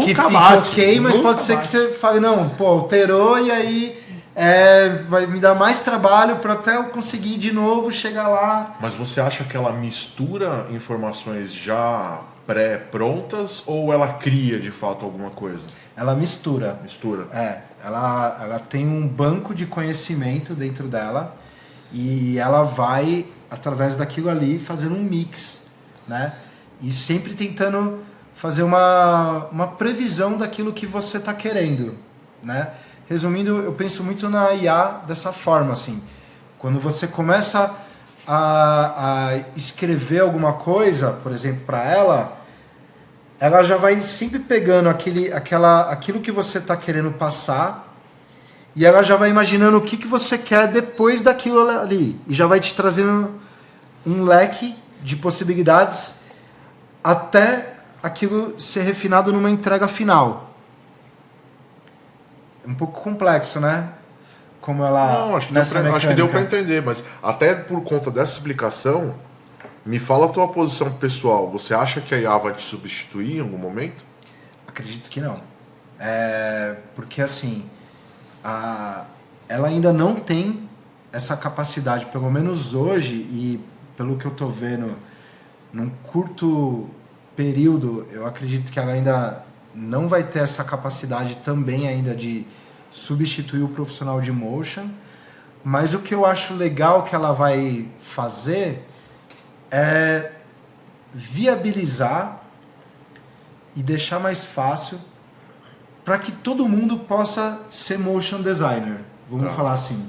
fique ok, mas pode ser que você fale, não, pô, alterou e aí vai me dar mais trabalho para até eu conseguir de novo chegar lá. Mas você acha que ela mistura informações já pré-prontas ou ela cria de fato alguma coisa? Ela mistura. Mistura. Ela tem um banco de conhecimento dentro dela e ela vai, através daquilo ali, fazendo um mix, né? E sempre tentando fazer uma previsão daquilo que você está querendo, né? Resumindo, eu penso muito na IA dessa forma, assim. Quando você começa a escrever alguma coisa, por exemplo, para ela já vai sempre pegando aquilo que você está querendo passar e ela já vai imaginando o que você quer depois daquilo ali. E já vai te trazendo um leque de possibilidades até aquilo ser refinado numa entrega final. É um pouco complexo, né? Como ela... Não, acho que deu para entender, mas até por conta dessa explicação, me fala a tua posição pessoal. Você acha que a IA vai te substituir em algum momento? Acredito que não. Porque assim, ela ainda não tem essa capacidade, pelo menos hoje, e pelo que eu estou vendo, num curto período, eu acredito que ela ainda não vai ter essa capacidade também ainda de substituir o profissional de motion, mas o que eu acho legal que ela vai fazer é viabilizar e deixar mais fácil para que todo mundo possa ser motion designer, vamos falar assim,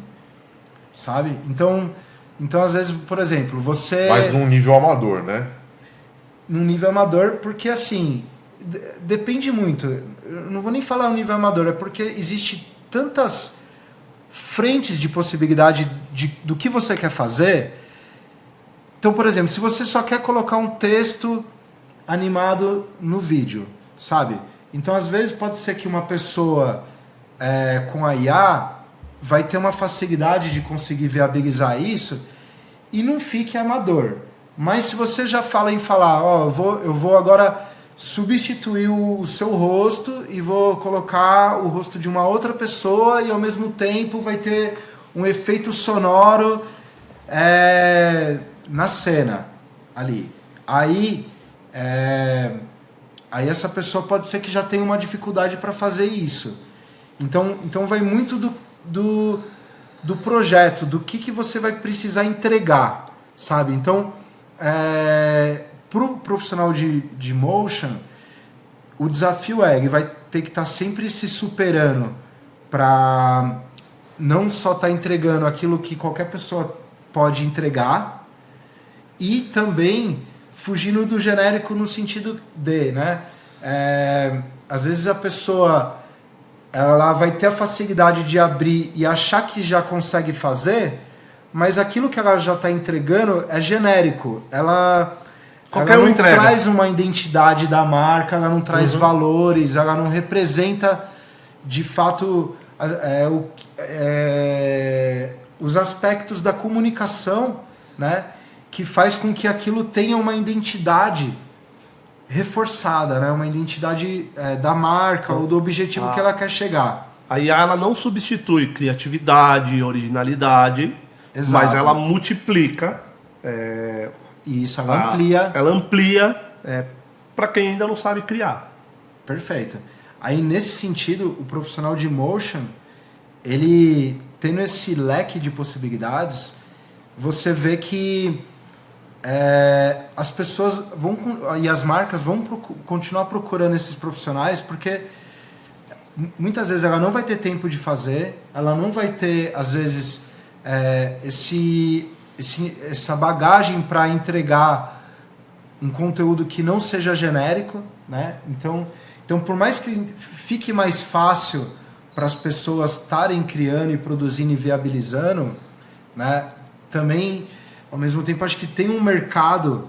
sabe? Então às vezes, por exemplo, você... Mas num nível amador, né? Num nível amador, porque assim, depende muito. Eu não vou nem falar um nível amador, é porque existe tantas frentes de possibilidade do que você quer fazer. Então, por exemplo, se você só quer colocar um texto animado no vídeo, sabe? Então, às vezes, pode ser que uma pessoa com a IA vai ter uma facilidade de conseguir viabilizar isso e não fique amador. Mas se você já fala em falar, eu vou agora substituir o seu rosto e vou colocar o rosto de uma outra pessoa e ao mesmo tempo vai ter um efeito sonoro na cena ali. Aí essa pessoa pode ser que já tenha uma dificuldade para fazer isso. Então vai muito do projeto, do que você vai precisar entregar, sabe? Então, para o profissional de motion, o desafio ele vai ter que estar sempre se superando para não só estar entregando aquilo que qualquer pessoa pode entregar e também fugindo do genérico no sentido de, né? Às vezes a pessoa ela vai ter a facilidade de abrir e achar que já consegue fazer, mas aquilo que ela já está entregando é genérico. Ela não traz uma identidade da marca, ela não traz valores, ela não representa de fato os aspectos da comunicação, né, que faz com que aquilo tenha uma identidade reforçada, né, uma identidade da marca ou do objetivo que ela quer chegar. A IA ela não substitui criatividade, originalidade, Exato. Mas ela multiplica. Isso, ela amplia. Ela amplia para quem ainda não sabe criar. Perfeito. Aí, nesse sentido, o profissional de motion, ele tendo esse leque de possibilidades, você vê que as pessoas e as marcas vão continuar procurando esses profissionais, porque muitas vezes ela não vai ter tempo de fazer, ela não vai ter, às vezes, essa bagagem para entregar um conteúdo que não seja genérico, né? Então Então, por mais que fique mais fácil para as pessoas estarem criando e produzindo e viabilizando, né, também, ao mesmo tempo, acho que tem um mercado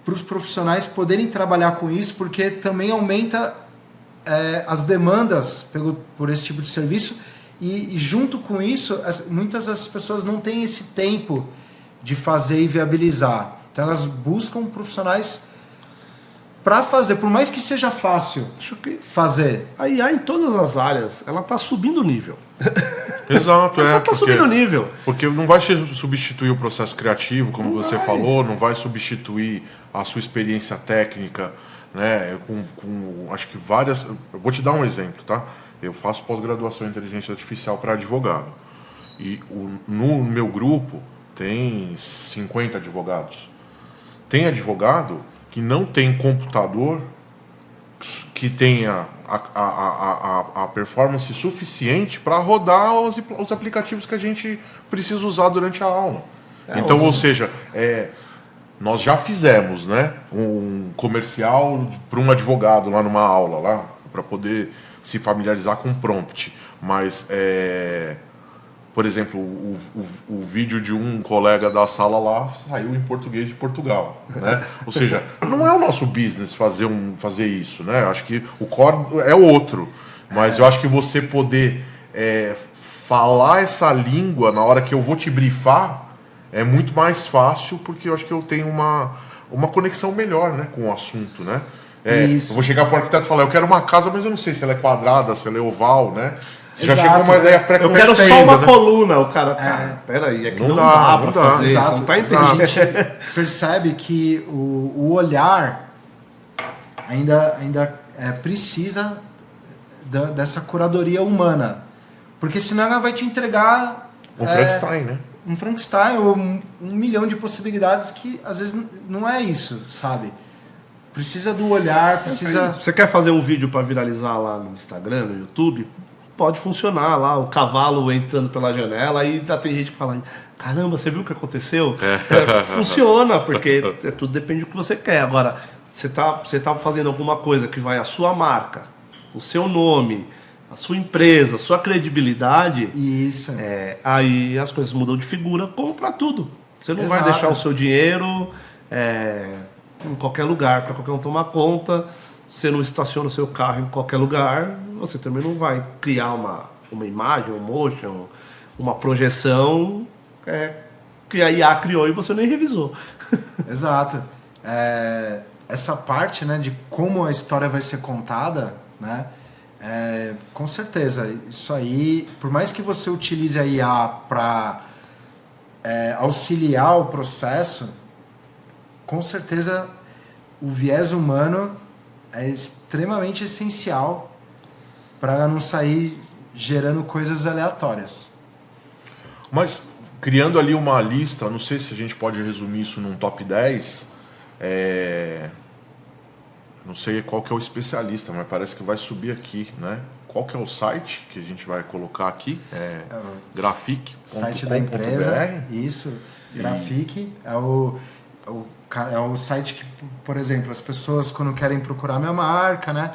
para os profissionais poderem trabalhar com isso, porque também aumenta as demandas por esse tipo de serviço e junto com isso, muitas das pessoas não têm esse tempo de fazer e viabilizar. Então elas buscam profissionais para fazer, por mais que seja fácil fazer. A IA em todas as áreas, ela está subindo o nível. Exato, ela está subindo o nível. Porque não vai substituir o processo criativo, como você falou, não vai substituir a sua experiência técnica, né? Acho que várias. Eu vou te dar um exemplo, tá? Eu faço pós-graduação em inteligência artificial para advogado. E no meu grupo tem 50 advogados. Tem advogado que não tem computador que tenha a performance suficiente para rodar os aplicativos que a gente precisa usar durante a aula. Então, ou seja, nós já fizemos, né, um comercial para um advogado lá numa aula, lá para poder se familiarizar com o prompt. Mas, por exemplo, o vídeo de um colega da sala lá saiu em português de Portugal, né? Ou seja, não é o nosso business fazer isso, né? Acho que o core é outro, mas eu acho que você poder falar essa língua na hora que eu vou te brifar é muito mais fácil, porque eu acho que eu tenho uma conexão melhor, né, com o assunto, né? Eu vou chegar para o arquiteto e falar, eu quero uma casa, mas eu não sei se ela é quadrada, se ela é oval, né? Você já chegou com uma ideia pré-construída. Eu quero só uma coluna, o cara, peraí, aqui não dá para fazer, exato. Não tá entendendo. A gente percebe que o olhar ainda precisa dessa curadoria humana, porque senão ela vai te entregar Frankenstein, né? Um Frankenstein ou um milhão de possibilidades que às vezes não é isso, sabe? Precisa do olhar, precisa... Você quer fazer um vídeo para viralizar lá no Instagram, no YouTube? Pode funcionar lá, o cavalo entrando pela janela, e tem gente que fala, caramba, você viu o que aconteceu? Funciona, porque tudo depende do que você quer. Agora, você tá fazendo alguma coisa que vai a sua marca, o seu nome, a sua empresa, a sua credibilidade, isso. Aí as coisas mudam de figura, como para tudo. Você não Exato. vai deixar o seu dinheiro em qualquer lugar, para qualquer um tomar conta. Você não estaciona o seu carro em qualquer lugar. Você também não vai criar uma imagem, um motion, uma projeção que a IA criou e você nem revisou. Exato. Essa parte, né, de como a história vai ser contada, né, com certeza, isso aí, por mais que você utilize a IA para auxiliar o processo, com certeza o viés humano é extremamente essencial para não sair gerando coisas aleatórias. Mas, criando ali uma lista, não sei se a gente pode resumir isso num top 10, não sei qual que é o especialista, mas parece que vai subir aqui, né? Qual que é o site que a gente vai colocar aqui? Grafic.com.br. Site da empresa, isso. Grafic é o site que, por exemplo, as pessoas quando querem procurar minha marca, né?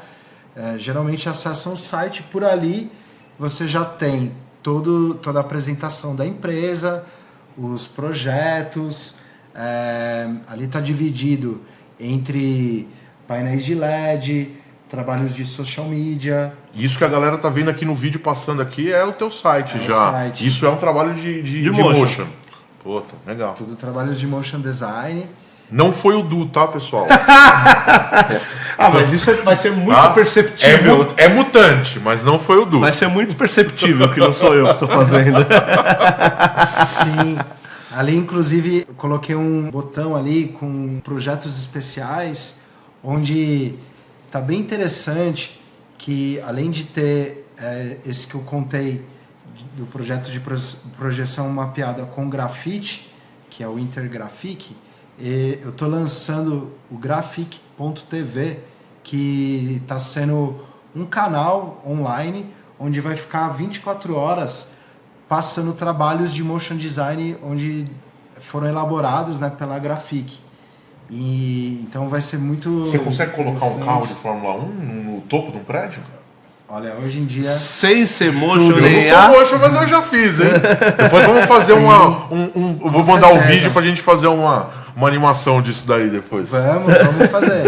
Geralmente acessam o site, por ali você já tem toda a apresentação da empresa, os projetos, ali está dividido entre painéis de LED, trabalhos de social media. Isso que a galera tá vendo aqui no vídeo passando aqui é o teu site já. Site. Isso é um trabalho de motion. Puta, legal. Tudo trabalhos de motion design. Não foi o Du, tá, pessoal? Mas isso vai ser muito perceptível. É mutante, mas não foi o Du. Vai ser muito perceptível que não sou eu que estou fazendo. Sim. Ali, inclusive, eu coloquei um botão ali com projetos especiais, onde tá bem interessante que, além de ter esse que eu contei, do projeto de projeção mapeada com grafite, que é o Intergrafic, eu estou lançando o Grafic.tv, que está sendo um canal online onde vai ficar 24 horas passando trabalhos de motion design onde foram elaborados, né, pela Grafic. E então vai ser muito... Você consegue colocar um interessante. carro de Fórmula 1 no topo de um prédio? Olha, hoje em dia... Sem ser Eu motion não nem sou ar. motion, mas eu já fiz, hein? Depois vamos fazer eu vou mandar o certeza. vídeo pra gente fazer uma animação disso daí depois. Vamos fazer.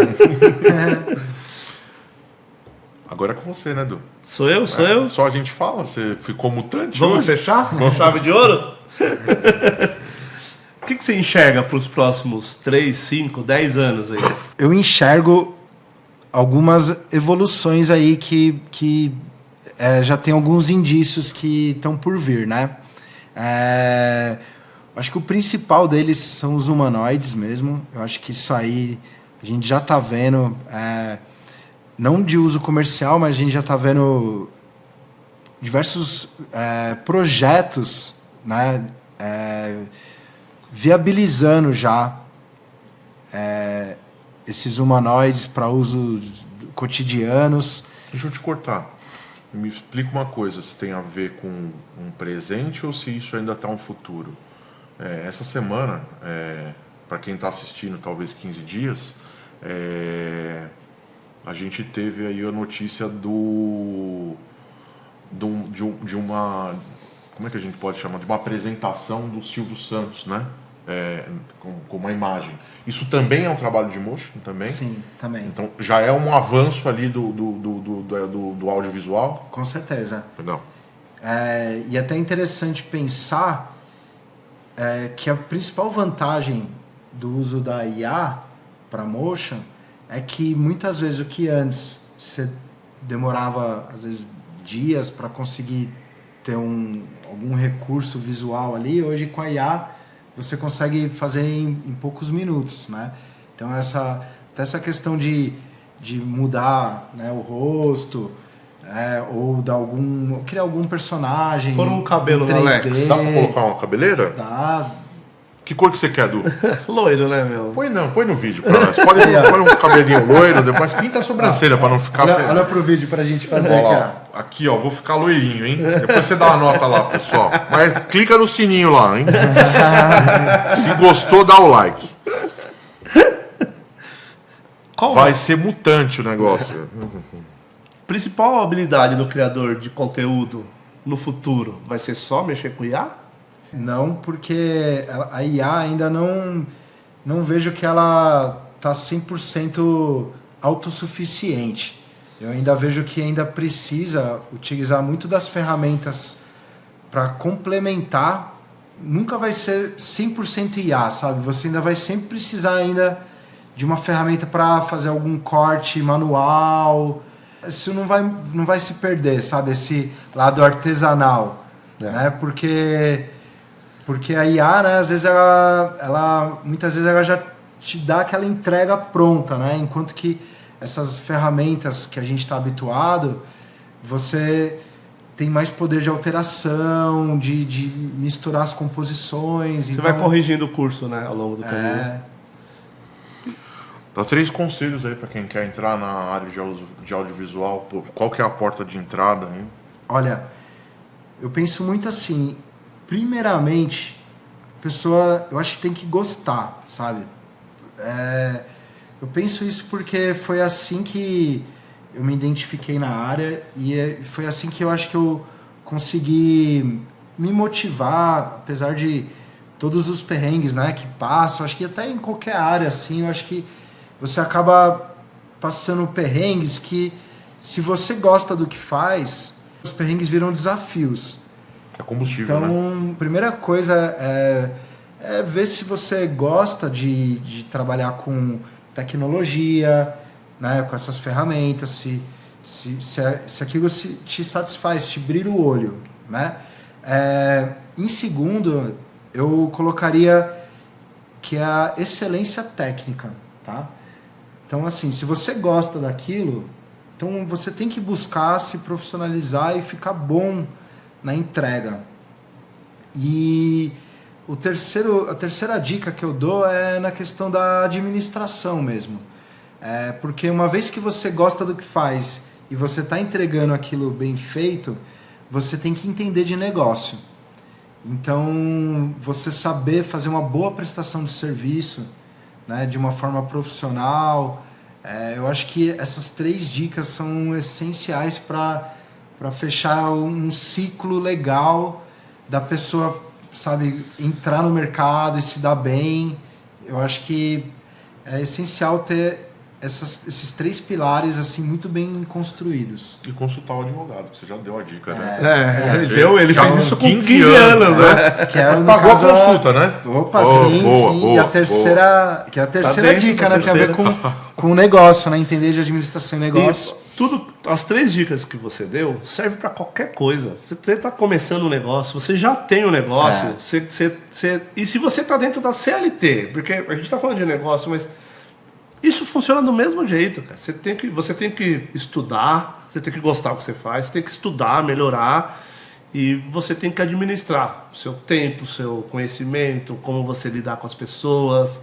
Agora é com você, né, Edu? Sou eu? Só a gente fala, você ficou mutante Vamos hoje? fechar com chave de ouro? O que você enxerga para os próximos 3, 5, 10 anos aí? Eu enxergo algumas evoluções aí que já tem alguns indícios que estão por vir, né? Acho que o principal deles são os humanoides mesmo. Eu acho que isso aí a gente já está vendo, não de uso comercial, mas a gente já está vendo diversos projetos, né? Viabilizando já esses humanoides para usos cotidianos. Deixa eu te cortar. Me explica uma coisa, se tem a ver com um presente ou se isso ainda está um futuro. Essa semana, para quem está assistindo, talvez 15 dias, a gente teve aí a notícia de uma... Como é que a gente pode chamar? De uma apresentação do Silvio Santos, né? Com uma imagem. Isso também é um trabalho de motion? Também? Sim, também. Então já é um avanço ali do audiovisual? Com certeza. Legal. E até interessante pensar que a principal vantagem do uso da IA para motion é que muitas vezes o que antes você demorava, às vezes, dias para conseguir ter algum recurso visual ali, hoje com a IA você consegue fazer em poucos minutos, né? Então até essa questão de mudar, né, o rosto, ou criar algum personagem, Pôr um cabelo em no Alex. Dá pra colocar uma cabeleira? Dá. Que cor que você quer, Edu? Loiro, né, meu? Põe no vídeo pra nós. Põe um cabelinho loiro, depois pinta a sobrancelha pra não ficar... Olha pro vídeo pra gente fazer Ó aqui, lá, aqui, ó, vou ficar loirinho, hein? Depois você dá uma nota lá, pessoal. Mas clica no sininho lá, hein? Se gostou, dá o like. Qual Vai ser mutante o negócio. principal habilidade do criador de conteúdo no futuro? Vai ser só mexer com IA? Não, porque a IA ainda não vejo que ela está 100% autossuficiente. Eu ainda vejo que ainda precisa utilizar muito das ferramentas para complementar. Nunca vai ser 100% IA, sabe? Você ainda vai sempre precisar ainda de uma ferramenta para fazer algum corte manual. Isso não vai se perder, sabe? Esse lado artesanal, né? Porque a IA, né, às vezes muitas vezes ela já te dá aquela entrega pronta, né? Enquanto que essas ferramentas que a gente está habituado, você tem mais poder de alteração, de misturar as composições. Você vai corrigindo o curso, né, ao longo do caminho. Dá 3 conselhos aí para quem quer entrar na área de audiovisual. Qual que é a porta de entrada, hein? Olha, eu penso muito assim. Primeiramente, a pessoa, eu acho que tem que gostar, sabe? Eu penso isso porque foi assim que eu me identifiquei na área e foi assim que eu acho que eu consegui me motivar, apesar de todos os perrengues, né, que passam. Acho que até em qualquer área, assim, eu acho que você acaba passando perrengues que, se você gosta do que faz, os perrengues viram desafios. É combustível, então, né? A primeira coisa é ver se você gosta de trabalhar com tecnologia, né, com essas ferramentas, se aquilo te satisfaz, te brilha o olho, né? Em segundo, eu colocaria que é a excelência técnica, tá? Então, assim, se você gosta daquilo, então você tem que buscar se profissionalizar e ficar bom na entrega. E a terceira dica que eu dou é na questão da administração mesmo. Porque uma vez que você gosta do que faz e você está entregando aquilo bem feito, você tem que entender de negócio. Então, você saber fazer uma boa prestação de serviço, né, de uma forma profissional. Eu acho que essas 3 dicas são essenciais para fechar um ciclo legal da pessoa, sabe, entrar no mercado e se dar bem. Eu acho que é essencial ter esses 3 pilares assim muito bem construídos. E consultar o advogado, que você já deu a dica, né? Ele fez isso com 15 anos, né? Que é, no Pagou caso, a consulta, né? Opa, Boa, sim. boa, E a terceira, que é a terceira dentro dica, da né? Tem a ver com o negócio, né? Entender de administração e negócio. As 3 dicas que você deu servem para qualquer coisa. Você está começando um negócio, você já tem um negócio, e se você está dentro da CLT, porque a gente está falando de negócio, mas isso funciona do mesmo jeito, cara. Você tem que estudar, você tem que gostar do que você faz, você tem que estudar, melhorar, e você tem que administrar o seu tempo, o seu conhecimento, como você lidar com as pessoas.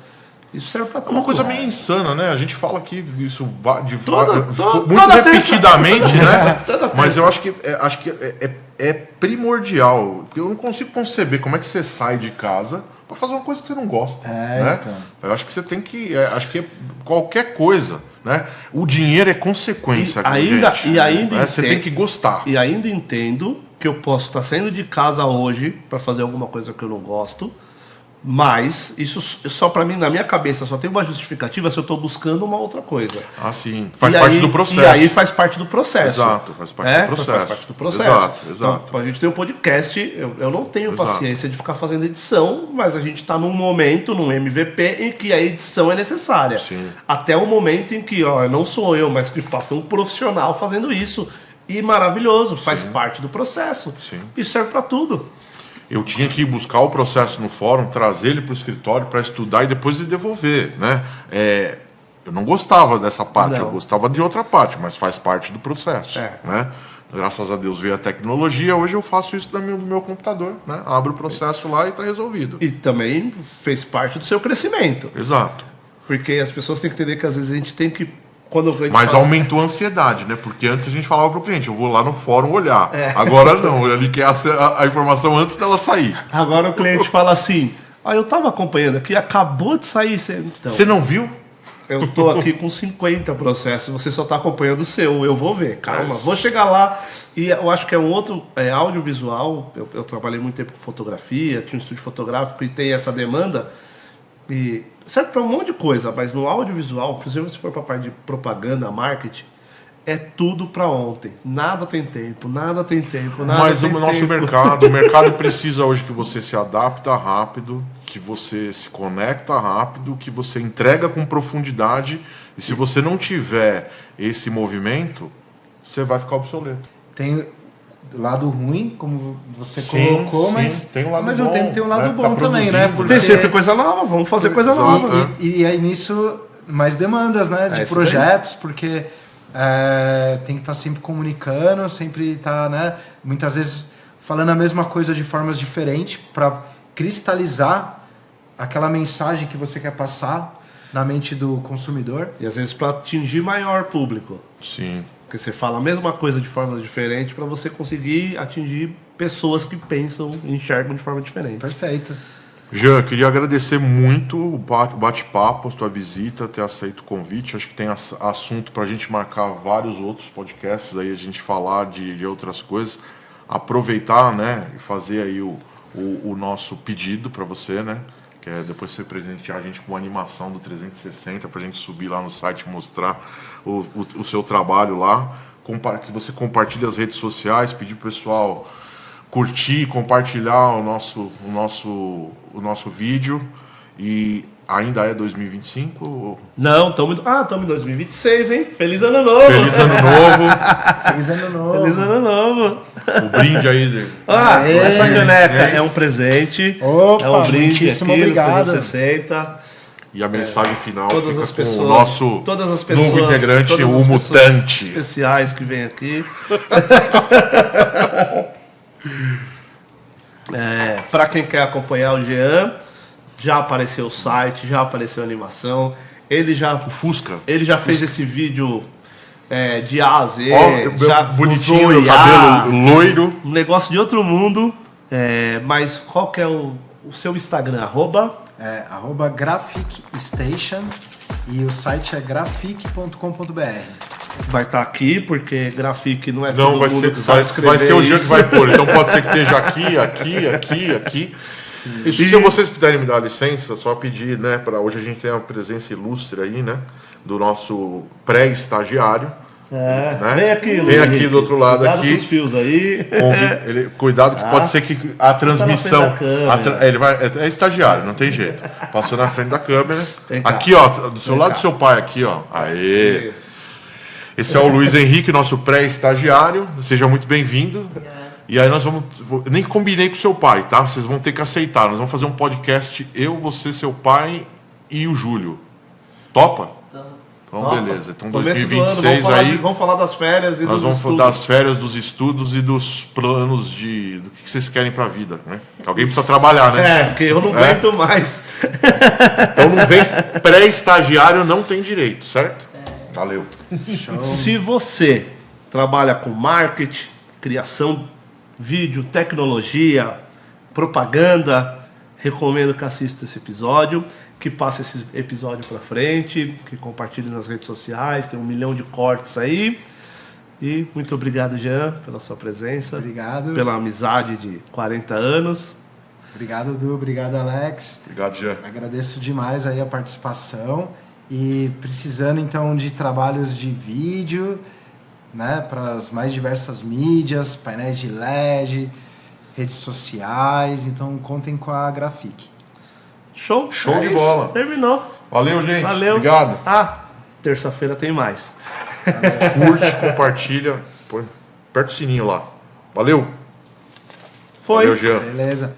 Isso serve para tudo. É uma coisa meio insana, né? A gente fala aqui isso muito toda repetidamente, né? Mas eu acho que é primordial. Eu não consigo conceber como é que você sai de casa para fazer uma coisa que você não gosta, né? Então. Eu acho que você tem que, acho que qualquer coisa, né? O dinheiro é consequência, você tem que gostar. E ainda entendo que eu posso estar saindo de casa hoje para fazer alguma coisa que eu não gosto, mas isso só para mim, na minha cabeça, só tem uma justificativa se eu estou buscando uma outra coisa. Ah, sim. Faz parte do processo. E aí faz parte do processo. Exato, faz parte do processo. Faz parte do processo. Exato. Então, a gente tem um podcast, eu não tenho paciência de ficar fazendo edição, mas a gente está num momento, num MVP, em que a edição é necessária. Sim. Até o momento em que, não sou eu, mas que faça um profissional fazendo isso. E maravilhoso, faz parte do processo. Sim. Isso serve para tudo. Eu tinha que ir buscar o processo no fórum, trazer ele para o escritório para estudar e depois devolver, né? Eu não gostava dessa parte, eu gostava de outra parte, mas faz parte do processo, né? Graças a Deus veio a tecnologia, hoje eu faço isso no meu computador, né? Abro o processo lá e está resolvido. E também fez parte do seu crescimento. Exato. Porque as pessoas têm que entender que às vezes a gente tem que... Mas aumentou a ansiedade, né? Porque antes a gente falava para o cliente, eu vou lá no fórum olhar. Agora não, ele quer a informação antes dela sair. Agora o cliente fala assim, eu estava acompanhando aqui, acabou de sair. Você não viu? Eu estou aqui com 50 processos, você só está acompanhando o seu, eu vou ver, calma, vou chegar lá. E eu acho que é um outro audiovisual, eu trabalhei muito tempo com fotografia, tinha um estúdio fotográfico e tem essa demanda, e serve para um monte de coisa, mas no audiovisual, por exemplo, se for para a parte de propaganda, marketing, é tudo para ontem. Nada tem tempo. Mas o nosso mercado, o mercado precisa hoje que você se adapta rápido, que você se conecta rápido, que você entrega com profundidade. E se você não tiver esse movimento, você vai ficar obsoleto. Tem lado ruim, como você colocou, mas tem um lado ao mesmo bom, tempo tem um lado né? bom também, né? Porque tem sempre coisa nova, vamos fazer coisa nova. E aí nisso, mais demandas, né? De projetos, porque tem que estar sempre comunicando, sempre estar, né? Muitas vezes falando a mesma coisa de formas diferentes para cristalizar aquela mensagem que você quer passar na mente do consumidor. E às vezes para atingir maior público. Sim. Porque você fala a mesma coisa de forma diferente para você conseguir atingir pessoas que pensam e enxergam de forma diferente. Perfeito. Jean, queria agradecer muito o bate-papo, a tua visita, ter aceito o convite. Acho que tem assunto para a gente marcar vários outros podcasts aí, a gente falar de outras coisas. Aproveitar, né, e fazer aí o nosso pedido para você, né? Que é depois você presentear a gente com uma animação do 360 para a gente subir lá no site e mostrar o seu trabalho lá, que você compartilhe as redes sociais, pedir pro pessoal curtir, compartilhar o nosso vídeo. E ainda é 2025? Não, estamos em 2026, hein? Feliz ano novo! Feliz ano novo! Feliz ano novo! Feliz ano novo! O brinde aí. Essa caneca é um presente. Opa, é um brinde aqui, obrigado. 360. E a mensagem final todas fica as com pessoas, o nosso todas as pessoas, novo integrante, todas o as Mutante. Especiais que vem aqui. Para quem quer acompanhar o Jean, já apareceu o site, já apareceu a animação. Ele já fez esse vídeo de A a Z, já bonitinho, usou meu cabelo loiro. Um negócio de outro mundo. Mas qual que é o seu Instagram? É @GraphicStation e o site é grafic.com.br. Vai estar aqui, porque Grafic não é Não, todo vai mundo ser, que sabe vai ser o escrever Jean que isso. vai pôr. Então pode ser que esteja aqui. E se vocês puderem me dar licença, só pedir, né, para hoje a gente tem uma presença ilustre aí, né, do nosso pré-estagiário. É, né? vem aqui, Vem aqui Henrique. do outro lado. Cuidado aqui. com os fios aí. Cuidado que pode ser que a transmissão. na frente da câmera. Ele é estagiário, não tem jeito. Passou na frente da câmera. Vem cá. Aqui, ó, do seu Vem lado cá. do seu pai, aqui, ó. Aê! Isso. Esse é o Luiz Henrique, nosso pré-estagiário. Seja muito bem-vindo. E aí nós vamos. Nem combinei com o seu pai, tá? Vocês vão ter que aceitar. Nós vamos fazer um podcast, eu, você, seu pai e o Júlio. Topa? Então, beleza. Então, Começo do ano, 2026 aí. vamos falar das férias e Nós dos vamos estudos. das férias, dos estudos e dos planos do que vocês querem pra vida, né? Que alguém precisa trabalhar, né? É, porque eu não aguento mais. Então não vem pré-estagiário, não tem direito, certo? Valeu. Se você trabalha com marketing, criação, vídeo, tecnologia, propaganda, recomendo que assista esse episódio, que passe esse episódio para frente, que compartilhe nas redes sociais, tem 1 milhão de cortes aí. E muito obrigado, Jean, pela sua presença. Obrigado. Pela amizade de 40 anos. Obrigado, Du. Obrigado, Alex. Obrigado, Jean. Agradeço demais aí a participação. E precisando, então, de trabalhos de vídeo, né, para as mais diversas mídias, painéis de LED, redes sociais. Então, contem com a Grafic. Show? Show de isso. bola. Terminou. Valeu, gente. Valeu. Obrigado. Terça-feira tem mais. Curte, compartilha. Põe, aperta o sininho lá. Valeu. Foi. Valeu, Jean. Beleza.